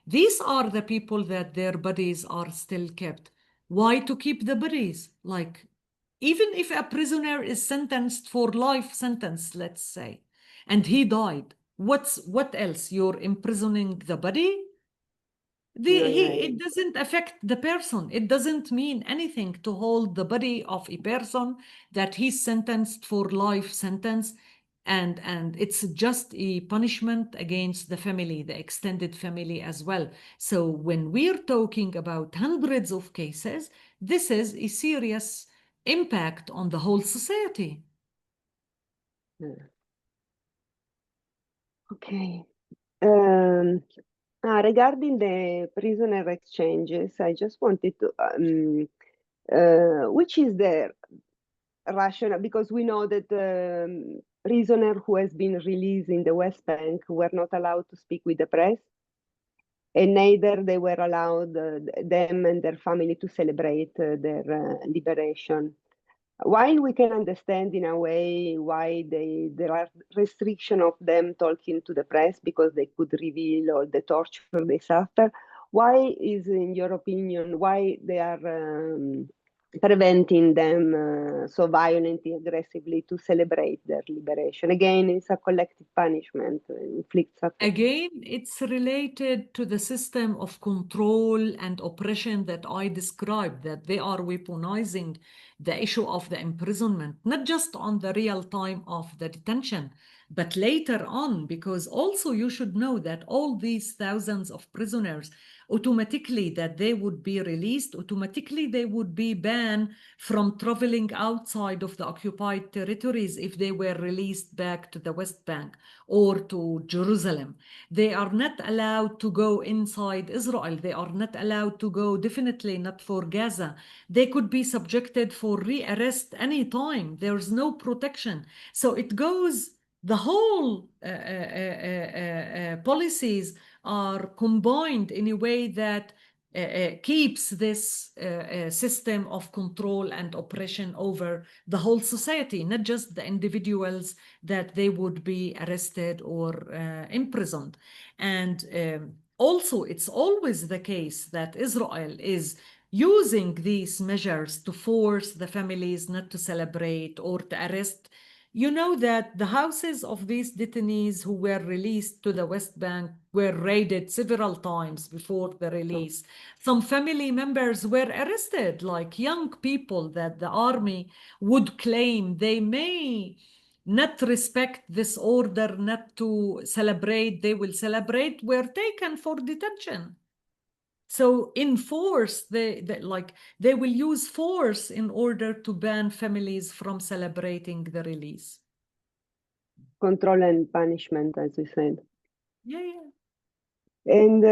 S2: These are the people that their bodies are still kept. Why to keep the bodies? Like, even if a prisoner is sentenced for life sentence, let's say, and he died, what else? You're imprisoning the body? It doesn't affect the person. It doesn't mean anything to hold the body of a person that he's sentenced for life sentence, and it's just a punishment against the family, the extended family as well. So when we're talking about hundreds of cases, this is a serious impact on the whole society.
S1: Okay. Regarding the prisoner exchanges, I just wanted to, which is the rationale, because we know that the prisoner who has been released in the West Bank were not allowed to speak with the press, and neither they were allowed, them and their family, to celebrate their liberation. While we can understand in a way why there are restrictions of them talking to the press because they could reveal all the torture they suffer, why is, in your opinion, why they are preventing them so violently, aggressively to celebrate their liberation. Again, it's a collective punishment, inflicts suffering.
S2: Again, it's related to the system of control and oppression that I described, that they are weaponizing the issue of the imprisonment, not just on the real time of the detention, but later on, because also you should know that all these thousands of prisoners, automatically that they would be released, automatically they would be banned from traveling outside of the occupied territories if they were released back to the West Bank or to Jerusalem. They are not allowed to go inside Israel. They are not allowed to go, definitely not for Gaza. They could be subjected for rearrest anytime. There's no protection. So it goes, the whole policies are combined in a way that keeps this system of control and oppression over the whole society, not just the individuals that they would be arrested or imprisoned. And also, it's always the case that Israel is using these measures to force the families not to celebrate or to arrest. You know that the houses of these detainees who were released to the West Bank were raided several times before the release. Some family members were arrested, like young people that the army would claim they may not respect this order not to celebrate, they will celebrate, were taken for detention. So in force, they will use force in order to ban families from celebrating the release.
S1: Control and punishment, as you said.
S2: Yeah.
S1: And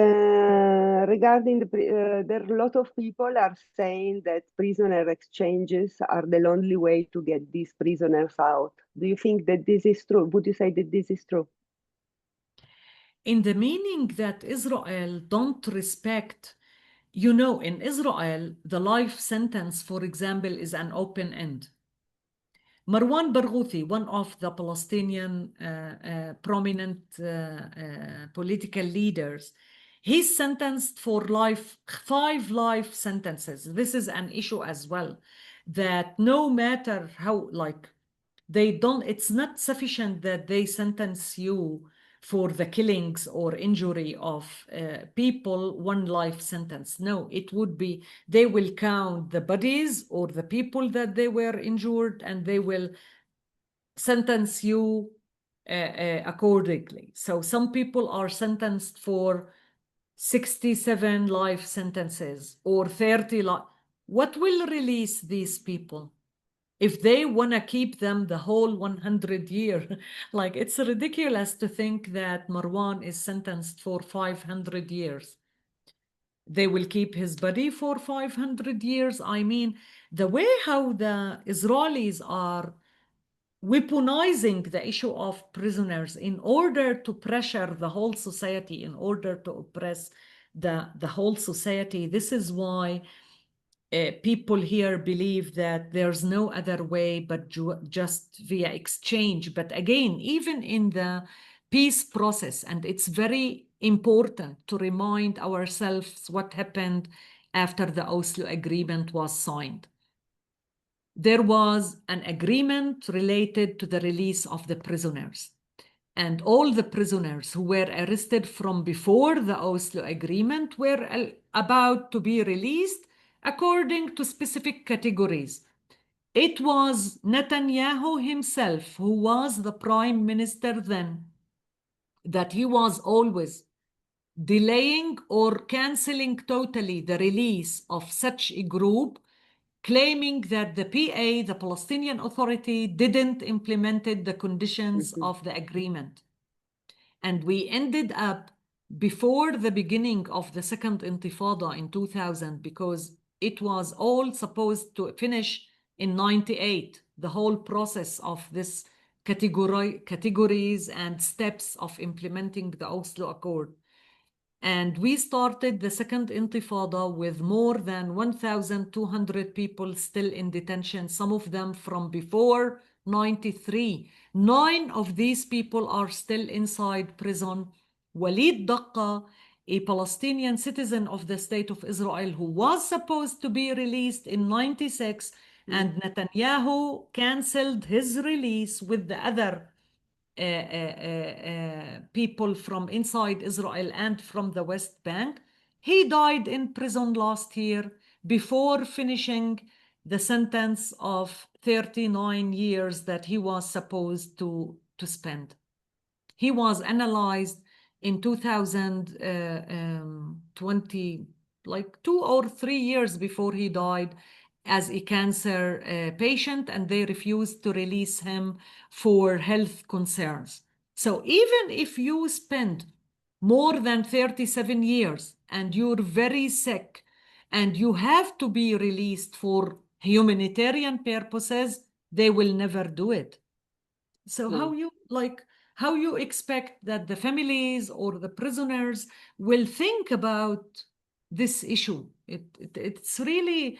S1: regarding there are a lot of people are saying that prisoner exchanges are the only way to get these prisoners out. Do you think that this is true? Would you say that this is true?
S2: In the meaning that Israel don't respect, you know, in Israel, the life sentence, for example, is an open end. Marwan Barghouthi, one of the Palestinian prominent political leaders, he's sentenced for life, 5 life sentences. This is an issue as well, that no matter how, they don't, it's not sufficient that they sentence you for the killings or injury of people, 1 life sentence. No, it would be, they will count the bodies or the people that they were injured, and they will sentence you accordingly. So some people are sentenced for 67 life sentences or 30 life. What will release these people? If they want to keep them the whole 100 years, like, it's ridiculous to think that Marwan is sentenced for 500 years. They will keep his body for 500 years. I mean, the way how the Israelis are weaponizing the issue of prisoners in order to pressure the whole society, in order to oppress the whole society. This is why people here believe that there's no other way but just via exchange. But again, even in the peace process, and it's very important to remind ourselves what happened after the Oslo Agreement was signed. There was an agreement related to the release of the prisoners. And all the prisoners who were arrested from before the Oslo Agreement were about to be released according to specific categories. It was Netanyahu himself, who was the prime minister then, that he was always delaying or canceling totally the release of such a group, claiming that the PA, the Palestinian Authority, didn't implement the conditions of the agreement. And we ended up before the beginning of the second Intifada in 2000, because it was all supposed to finish in 98, the whole process of this categories and steps of implementing the Oslo Accord. And we started the second Intifada with more than 1,200 people still in detention, some of them from before 93. 9 of these people are still inside prison. Walid Daqqa a Palestinian citizen of the State of Israel who was supposed to be released in 96, and Netanyahu canceled his release with the other people from inside Israel and from the West Bank. He died in prison last year before finishing the sentence of 39 years that he was supposed to spend. He was analyzed in 2020, like 2 or 3 years before he died, as a cancer patient, and they refused to release him for health concerns. So even if you spend more than 37 years and you're very sick and you have to be released for humanitarian purposes, they will never do it. So how you expect that the families or the prisoners will think about this issue? It's really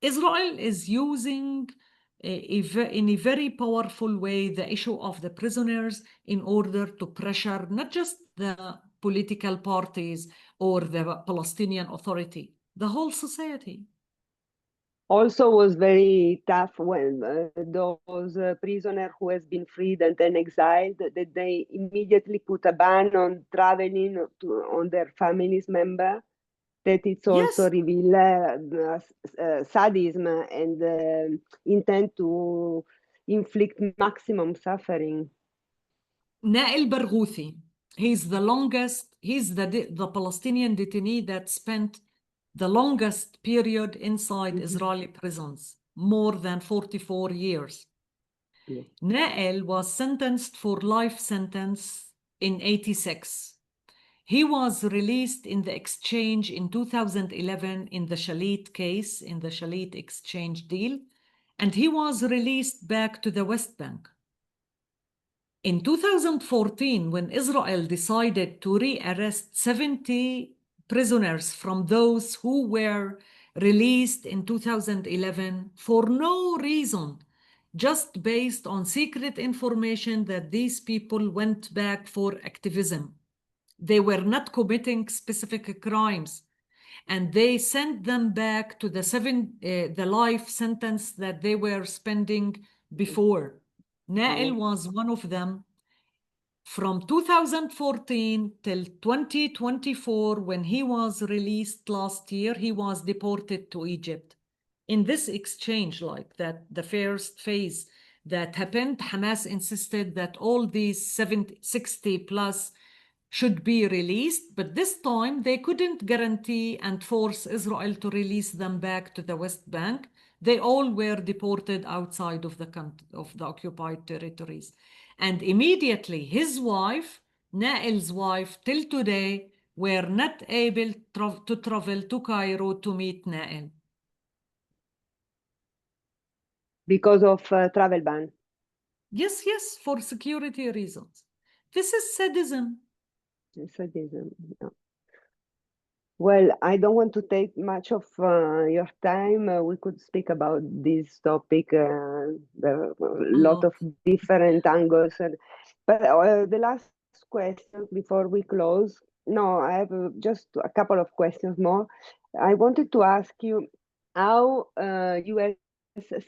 S2: Israel is using in a very powerful way the issue of the prisoners in order to pressure not just the political parties or the Palestinian Authority, the whole society.
S1: Also was very tough when those prisoners who has been freed and then exiled, that they immediately put a ban on traveling on their families member, that it's also
S2: Yes.
S1: reveal sadism and intent to inflict maximum suffering.
S2: Nail Barghouthi, he's the Palestinian detainee that spent the longest period inside Israeli prisons, more than 44 years.
S1: Yeah.
S2: Nail was sentenced for life sentence in 86. He was released in the exchange in 2011 in the Shalit case, in the Shalit exchange deal, and he was released back to the West Bank. In 2014, when Israel decided to rearrest 70 prisoners from those who were released in 2011 for no reason, just based on secret information that these people went back for activism. They were not committing specific crimes, and they sent them back to the life sentence that they were spending before. Nail was one of them. From 2014 till 2024, when he was released last year, he was deported to Egypt. In this exchange, like that, the first phase that happened, Hamas insisted that all these 60 plus should be released, but this time they couldn't guarantee and force Israel to release them back to the West Bank. They all were deported outside of the occupied territories. And immediately his wife, Nail's wife, till today, were not able to travel to Cairo to meet Nail.
S1: Because of travel ban.
S2: Yes, for security reasons. This is sadism.
S1: Sadism. No. Well, I don't want to take much of your time. We could speak about this topic, a lot of different angles. But the last question before we close, no, I have just a couple of questions more. I wanted to ask you how U.S.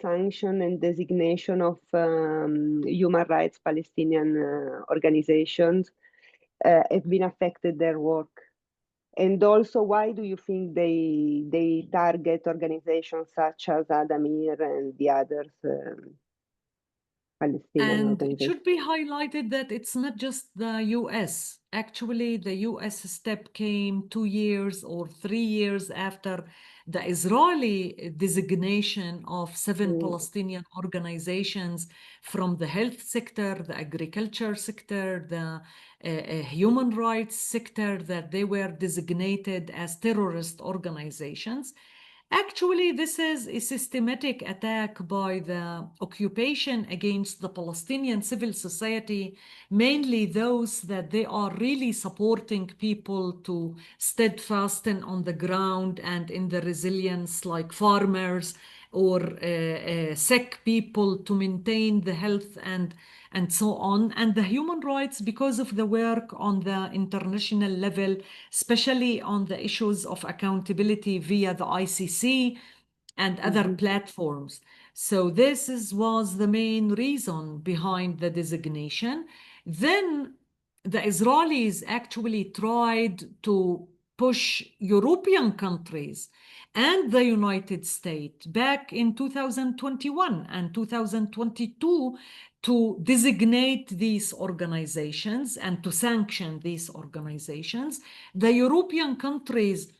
S1: sanction and designation of human rights Palestinian organizations have been affected their work. And also, why do you think they target organizations such as Adamir and the others, Palestinian
S2: And it
S1: organizations?
S2: should be highlighted that it's not just the US. Actually, the US step came 2 years or 3 years after the Israeli designation of 7 Palestinian organizations from the health sector, the agriculture sector, the human rights sector, that they were designated as terrorist organizations. Actually, this is a systematic attack by the occupation against the Palestinian civil society, mainly those that they are really supporting people to steadfast on the ground and in the resilience, like farmers or sick people to maintain the health and so on. And the human rights, because of the work on the international level, especially on the issues of accountability via the ICC and other platforms. So was the main reason behind the designation. Then the Israelis actually tried to push European countries and the United States back in 2021 and 2022 to designate these organizations and to sanction these organizations. The European countries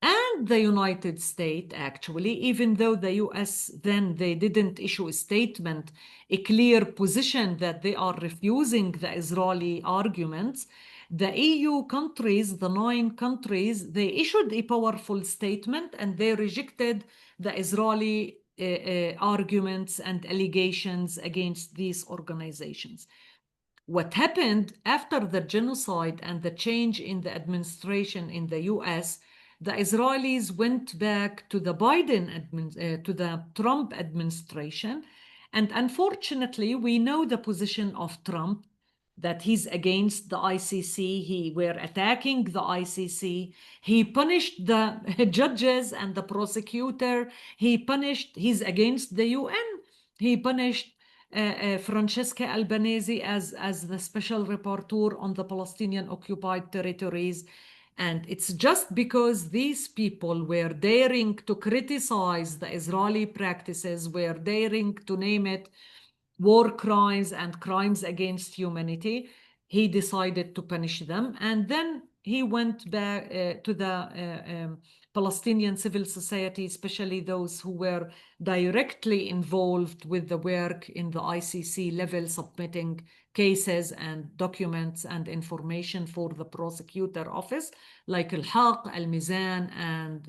S2: and the United States, actually, even though the US then they didn't issue a statement, a clear position that they are refusing the Israeli arguments, the EU countries, the 9 countries, they issued a powerful statement and they rejected the Israeli arguments and allegations against these organizations. What happened after the genocide and the change in the administration in the US, the Israelis went back to the to the Trump administration. And unfortunately, we know the position of Trump, that he's against the ICC. He were attacking the ICC. He punished the judges and the prosecutor. He's against the UN. He punished Francesca Albanese as the special rapporteur on the Palestinian occupied territories. And it's just because these people were daring to criticize the Israeli practices, were daring to name it war crimes and crimes against humanity, he decided to punish them. And then he went back to the Palestinian civil society, especially those who were directly involved with the work in the ICC level, submitting cases and documents and information for the prosecutor office, like Al-Haq, Al-Mizan, and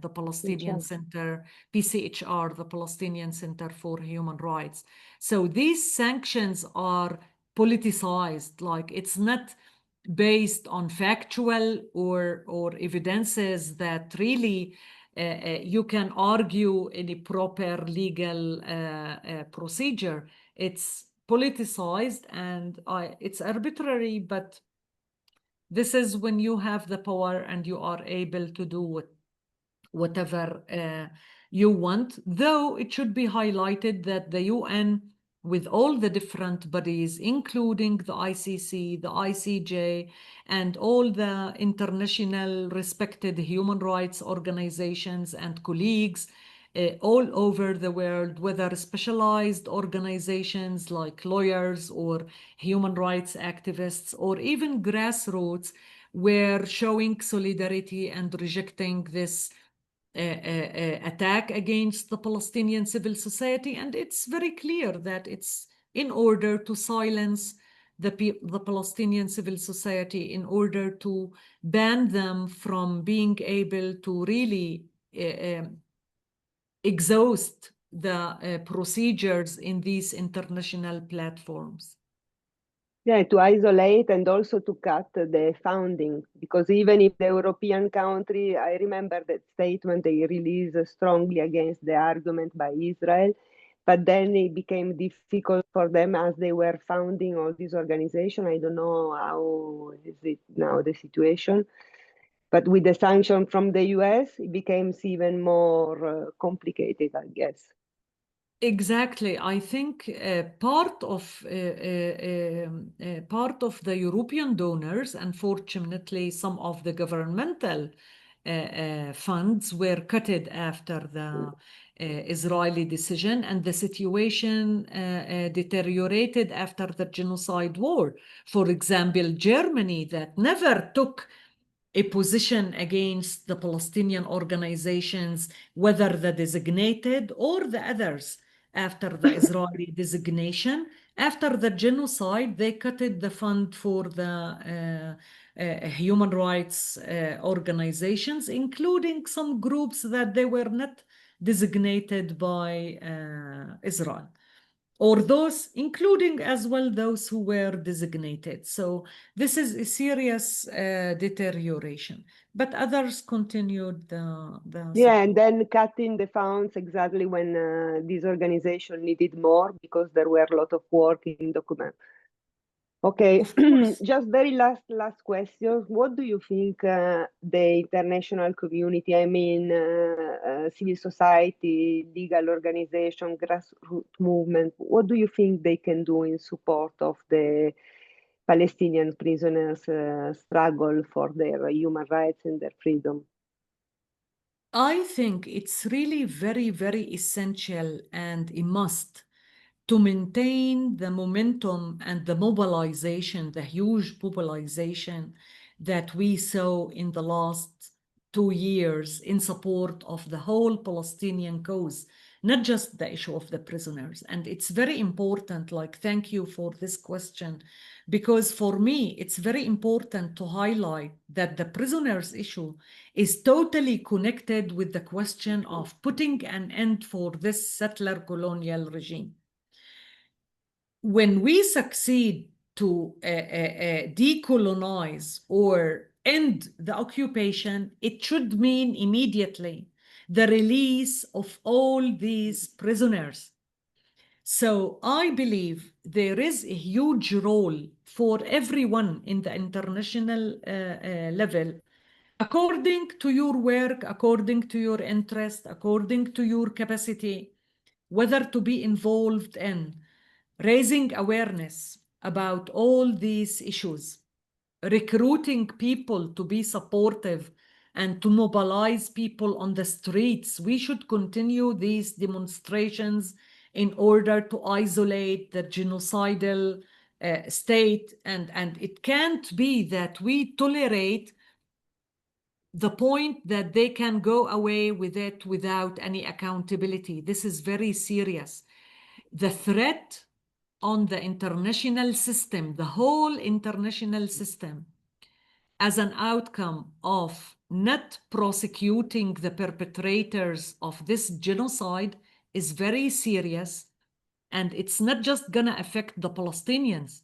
S2: the Palestinian Center, PCHR, the Palestinian Center for Human Rights. So these sanctions are politicized, like it's not based on factual or evidences that really you can argue in a proper legal procedure. It's politicized and it's arbitrary, but this is when you have the power and you are able to do whatever you want. Though it should be highlighted that the UN, with all the different bodies, including the ICC, the ICJ, and all the international respected human rights organizations and colleagues all over the world, whether specialized organizations like lawyers or human rights activists, or even grassroots, were showing solidarity and rejecting this attack against the Palestinian civil society. And it's very clear that it's in order to silence the Palestinian civil society, in order to ban them from being able to really exhaust the procedures in these international platforms.
S1: Yeah, to isolate and also to cut the funding, because even if the European country, I remember that statement they released strongly against the argument by Israel, but then it became difficult for them as they were founding all these organizations. I don't know how is it now the situation, but with the sanction from the US, it becomes even more complicated, I guess.
S2: Exactly. I think part of the European donors, unfortunately, some of the governmental funds were cutted after the Israeli decision, and the situation deteriorated after the genocide war. For example, Germany, that never took a position against the Palestinian organizations, whether the designated or the others. After the Israeli designation, after the genocide, they cutted the fund for the human rights organizations, including some groups that they were not designated by Israel. or those, including as well those who were designated. So this is a serious deterioration. But others continued the
S1: Yeah, and
S2: support.
S1: then cutting the funds exactly when this organization needed more because there were a lot of work in document. Okay,
S2: Of course.
S1: just very last question. What do you think the international community, I mean, civil society, legal organization, grassroots movement, what do you think they can do in support of the Palestinian prisoners' struggle for their human rights and their freedom?
S2: I think it's really very, very essential and a must to maintain the momentum and the mobilization, the huge mobilization that we saw in the last 2 years in support of the whole Palestinian cause, not just the issue of the prisoners. And it's very important, like, thank you for this question, because for me, it's very important to highlight that the prisoners issue is totally connected with the question of putting an end for this settler colonial regime. When we succeed to decolonize or end the occupation, it should mean immediately the release of all these prisoners. So I believe there is a huge role for everyone in the international level, according to your work, according to your interest, according to your capacity, whether to be involved in raising awareness about all these issues, recruiting people to be supportive and to mobilize people on the streets. We should continue these demonstrations in order to isolate the genocidal state. And it can't be that we tolerate the point that they can go away with it without any accountability. This is very serious. The threat on the international system, the whole international system, as an outcome of not prosecuting the perpetrators of this genocide is very serious. And it's not just gonna affect the Palestinians.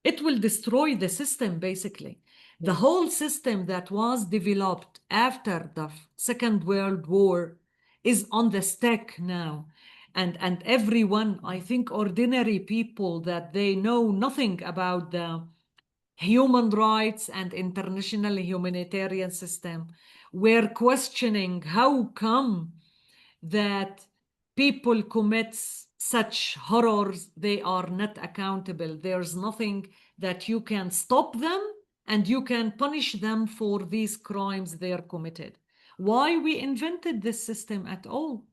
S2: It will destroy the system, basically. The whole system that was developed after the Second World War is on the stack now. And everyone, I think ordinary people that they know nothing about the human rights and international humanitarian system, were questioning how come that people commit such horrors, they are not accountable. There's nothing that you can stop them and you can punish them for these crimes they are committed. Why we invented this system at all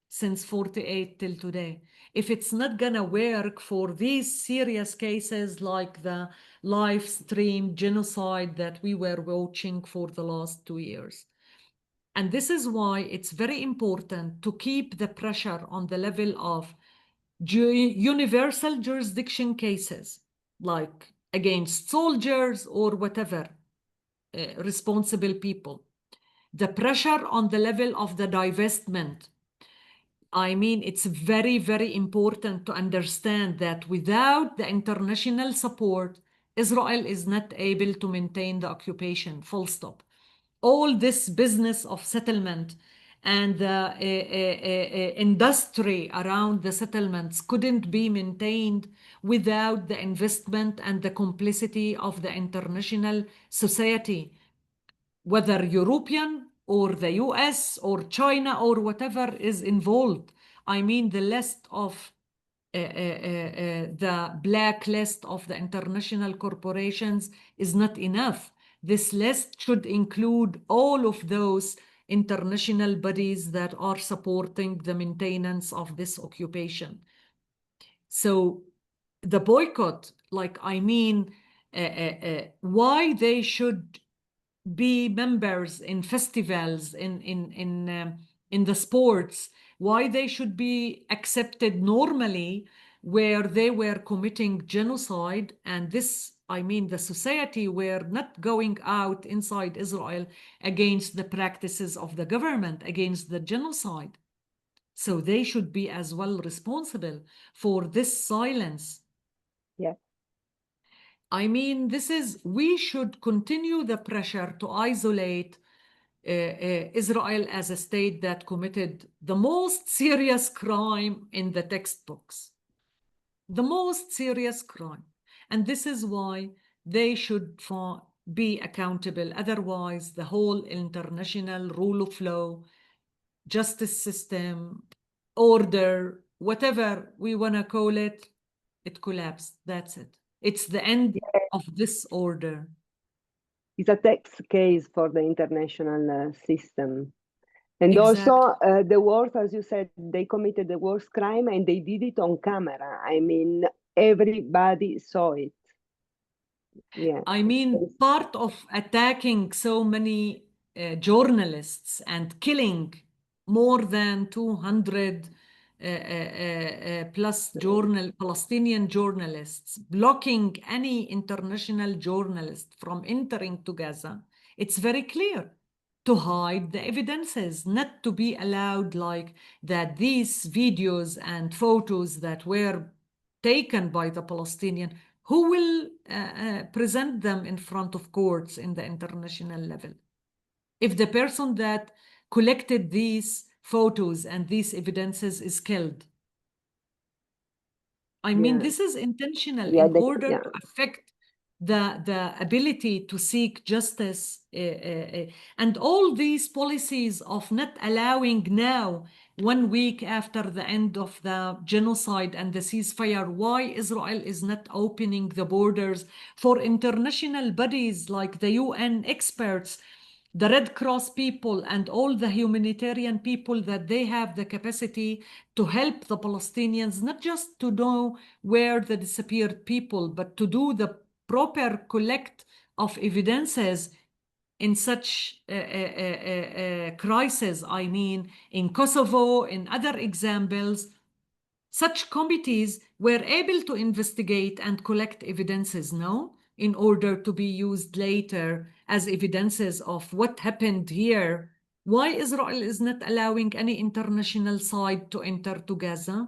S2: since 48 till today? If it's not gonna work for these serious cases like the live stream genocide that we were watching for the last 2 years. And this is why it's very important to keep the pressure on the level of universal jurisdiction cases, like against soldiers or whatever, responsible people. The pressure on the level of the divestment. I mean, it's very, very important to understand that without the international support, Israel is not able to maintain the occupation, full stop. All this business of settlement and the industry around the settlements couldn't be maintained without the investment and the complicity of the international society, whether European or the US or China or whatever is involved. I mean, the list of the blacklist of the international corporations is not enough. This list should include all of those international bodies that are supporting the maintenance of this occupation. So the boycott, like, I mean, why they should be members in festivals, in the sports, why they should be accepted normally where they were committing genocide. And this, I mean, the society were not going out inside Israel against the practices of the government, against the genocide. So they should be as well responsible for this silence.
S1: Yeah.
S2: I mean, we should continue the pressure to isolate Israel as a state that committed the most serious crime in the textbooks. The most serious crime. And this is why they should be accountable. Otherwise, the whole international rule of law, justice system, order, whatever we want to call it, it collapsed. That's it. It's the end of this order.
S1: It's a test case for the international system. And
S2: Exactly.
S1: also the worst, as you said, they committed the worst crime and they did it on camera. I mean, everybody saw it. Yeah.
S2: I mean, part of attacking so many journalists and killing more than 200 plus Palestinian journalists, blocking any international journalist from entering to Gaza, it's very clear to hide the evidences, not to be allowed like that these videos and photos that were taken by the Palestinian, who will present them in front of courts in the international level? If the person that collected these photos and these evidences is killed. I mean, this is intentional in order to affect the ability to seek justice. And all these policies of not allowing now, 1 week after the end of the genocide and the ceasefire, why Israel is not opening the borders for international bodies like the UN experts, the Red Cross people, and all the humanitarian people, that they have the capacity to help the Palestinians, not just to know where the disappeared people, but to do the proper collect of evidences in such crisis. I mean, in Kosovo, in other examples, such committees were able to investigate and collect evidences, no? In order to be used later as evidences of what happened here. Why Israel is not allowing any international side to enter to Gaza?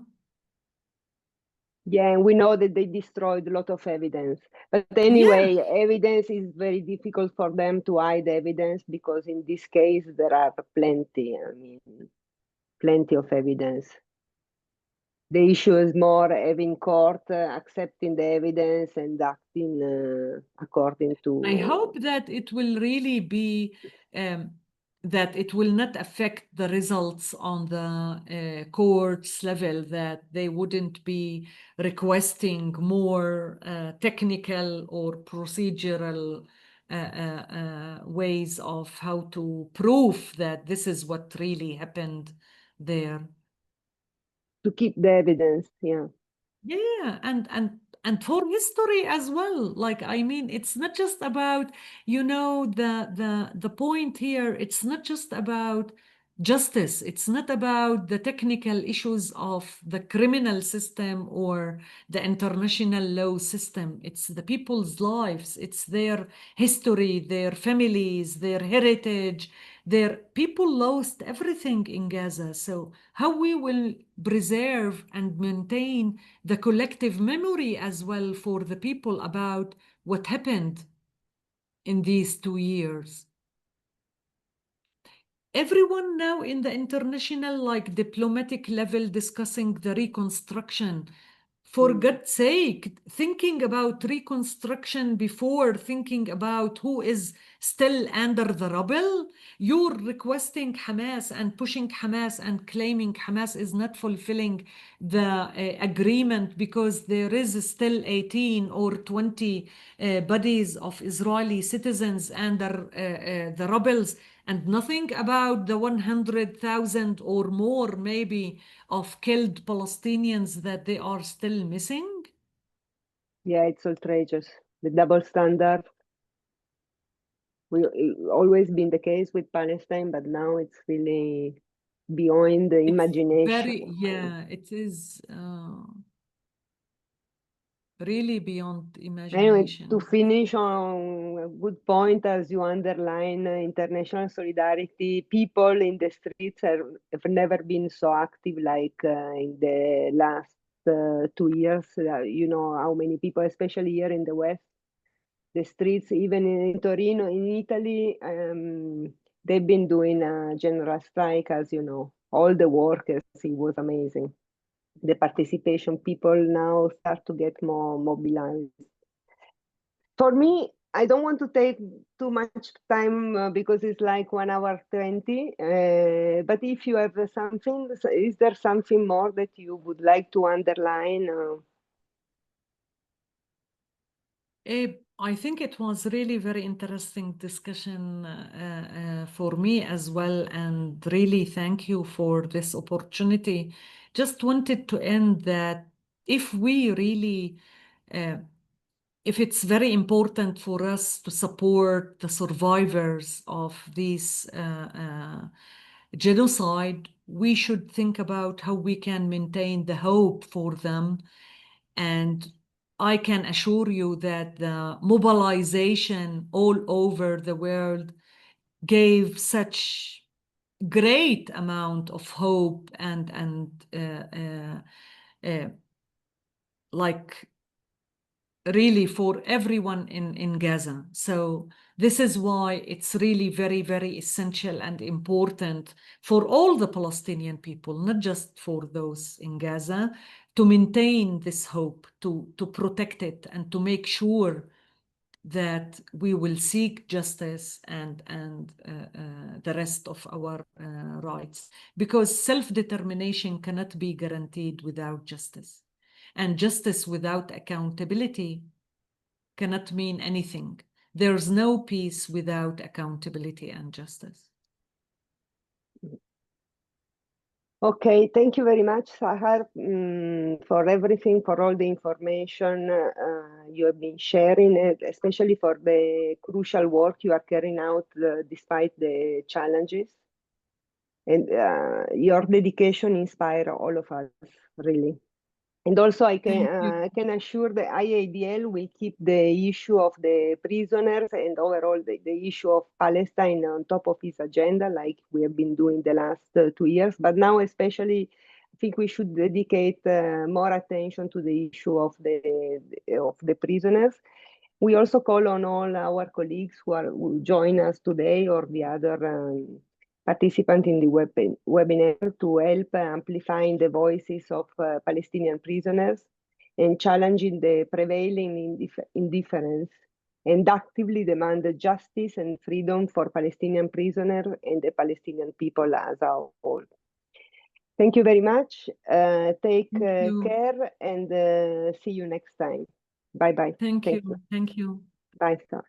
S1: Yeah, and we know that they destroyed a lot of evidence. But anyway, evidence is very difficult for them to hide evidence, because in this case there are plenty, I mean, plenty of evidence. The issue is more having court accepting the evidence and acting according to.
S2: I hope that it will really be that it will not affect the results on the courts level, that they wouldn't be requesting more technical or procedural ways of how to prove that this is what really happened there.
S1: To keep the evidence, yeah.
S2: Yeah, and for history as well. Like, I mean, it's not just about, you know, the point here, it's not just about justice. It's not about the technical issues of the criminal system or the international law system. It's the people's lives. It's their history, their families, their heritage. Their people lost everything in Gaza. So how we will preserve and maintain the collective memory as well for the people about what happened in these 2 years. Everyone now in the international, like, diplomatic level discussing the reconstruction. For God's sake, thinking about reconstruction before thinking about who is still under the rubble. You're requesting Hamas and pushing Hamas and claiming Hamas is not fulfilling the agreement because there is still 18 or 20 bodies of Israeli citizens under the rebels, and nothing about the 100,000 or more maybe of killed Palestinians that they are still missing?
S1: Yeah, it's outrageous. The double standard. It's always been the case with Palestine, but now it's really beyond the imagination.
S2: Yeah, it is really beyond
S1: Anyway,
S2: imagination.
S1: to finish on a good point, as you underline, international solidarity, people in the streets have never been so active like in the last 2 years. You know how many people, especially here in the West, the streets, even in Torino, in Italy, they've been doing a general strike, as you know. All the workers, it was amazing. The participation, people now start to get more mobilized. For me, I don't want to take too much time because it's like 1 hour 20. But if you have something, is there something more that you would like to underline?
S2: I think it was really very interesting discussion for me as well, and really thank you for this opportunity. Just wanted to end that if we really, if it's very important for us to support the survivors of this genocide, we should think about how we can maintain the hope for them. And I can assure you that the mobilization all over the world gave such great amount of hope and like really for everyone in Gaza. So this is why it's really very, very essential and important for all the Palestinian people, not just for those in Gaza, to maintain this hope, to protect it, and to make sure that we will seek justice and the rest of our rights. Because self-determination cannot be guaranteed without justice. And justice without accountability cannot mean anything. There's no peace without accountability and justice.
S1: Okay, thank you very much, Sahar, for everything, for all the information you have been sharing, especially for the crucial work you are carrying out despite the challenges. And your dedication inspires all of us, really. And also, I can assure the IADL we keep the issue of the prisoners and overall the issue of Palestine on top of its agenda, like we have been doing the last 2 years. But now, especially, I think we should dedicate more attention to the issue of the prisoners. We also call on all our colleagues who join us today or the other participants in the webinar to help amplifying the voices of Palestinian prisoners and challenging the prevailing indifference and actively demand justice and freedom for Palestinian prisoners and the Palestinian people as a whole. Thank you very much. Take care and see you next time. Bye-bye.
S2: Thank you. Thank you.
S1: Bye, sir.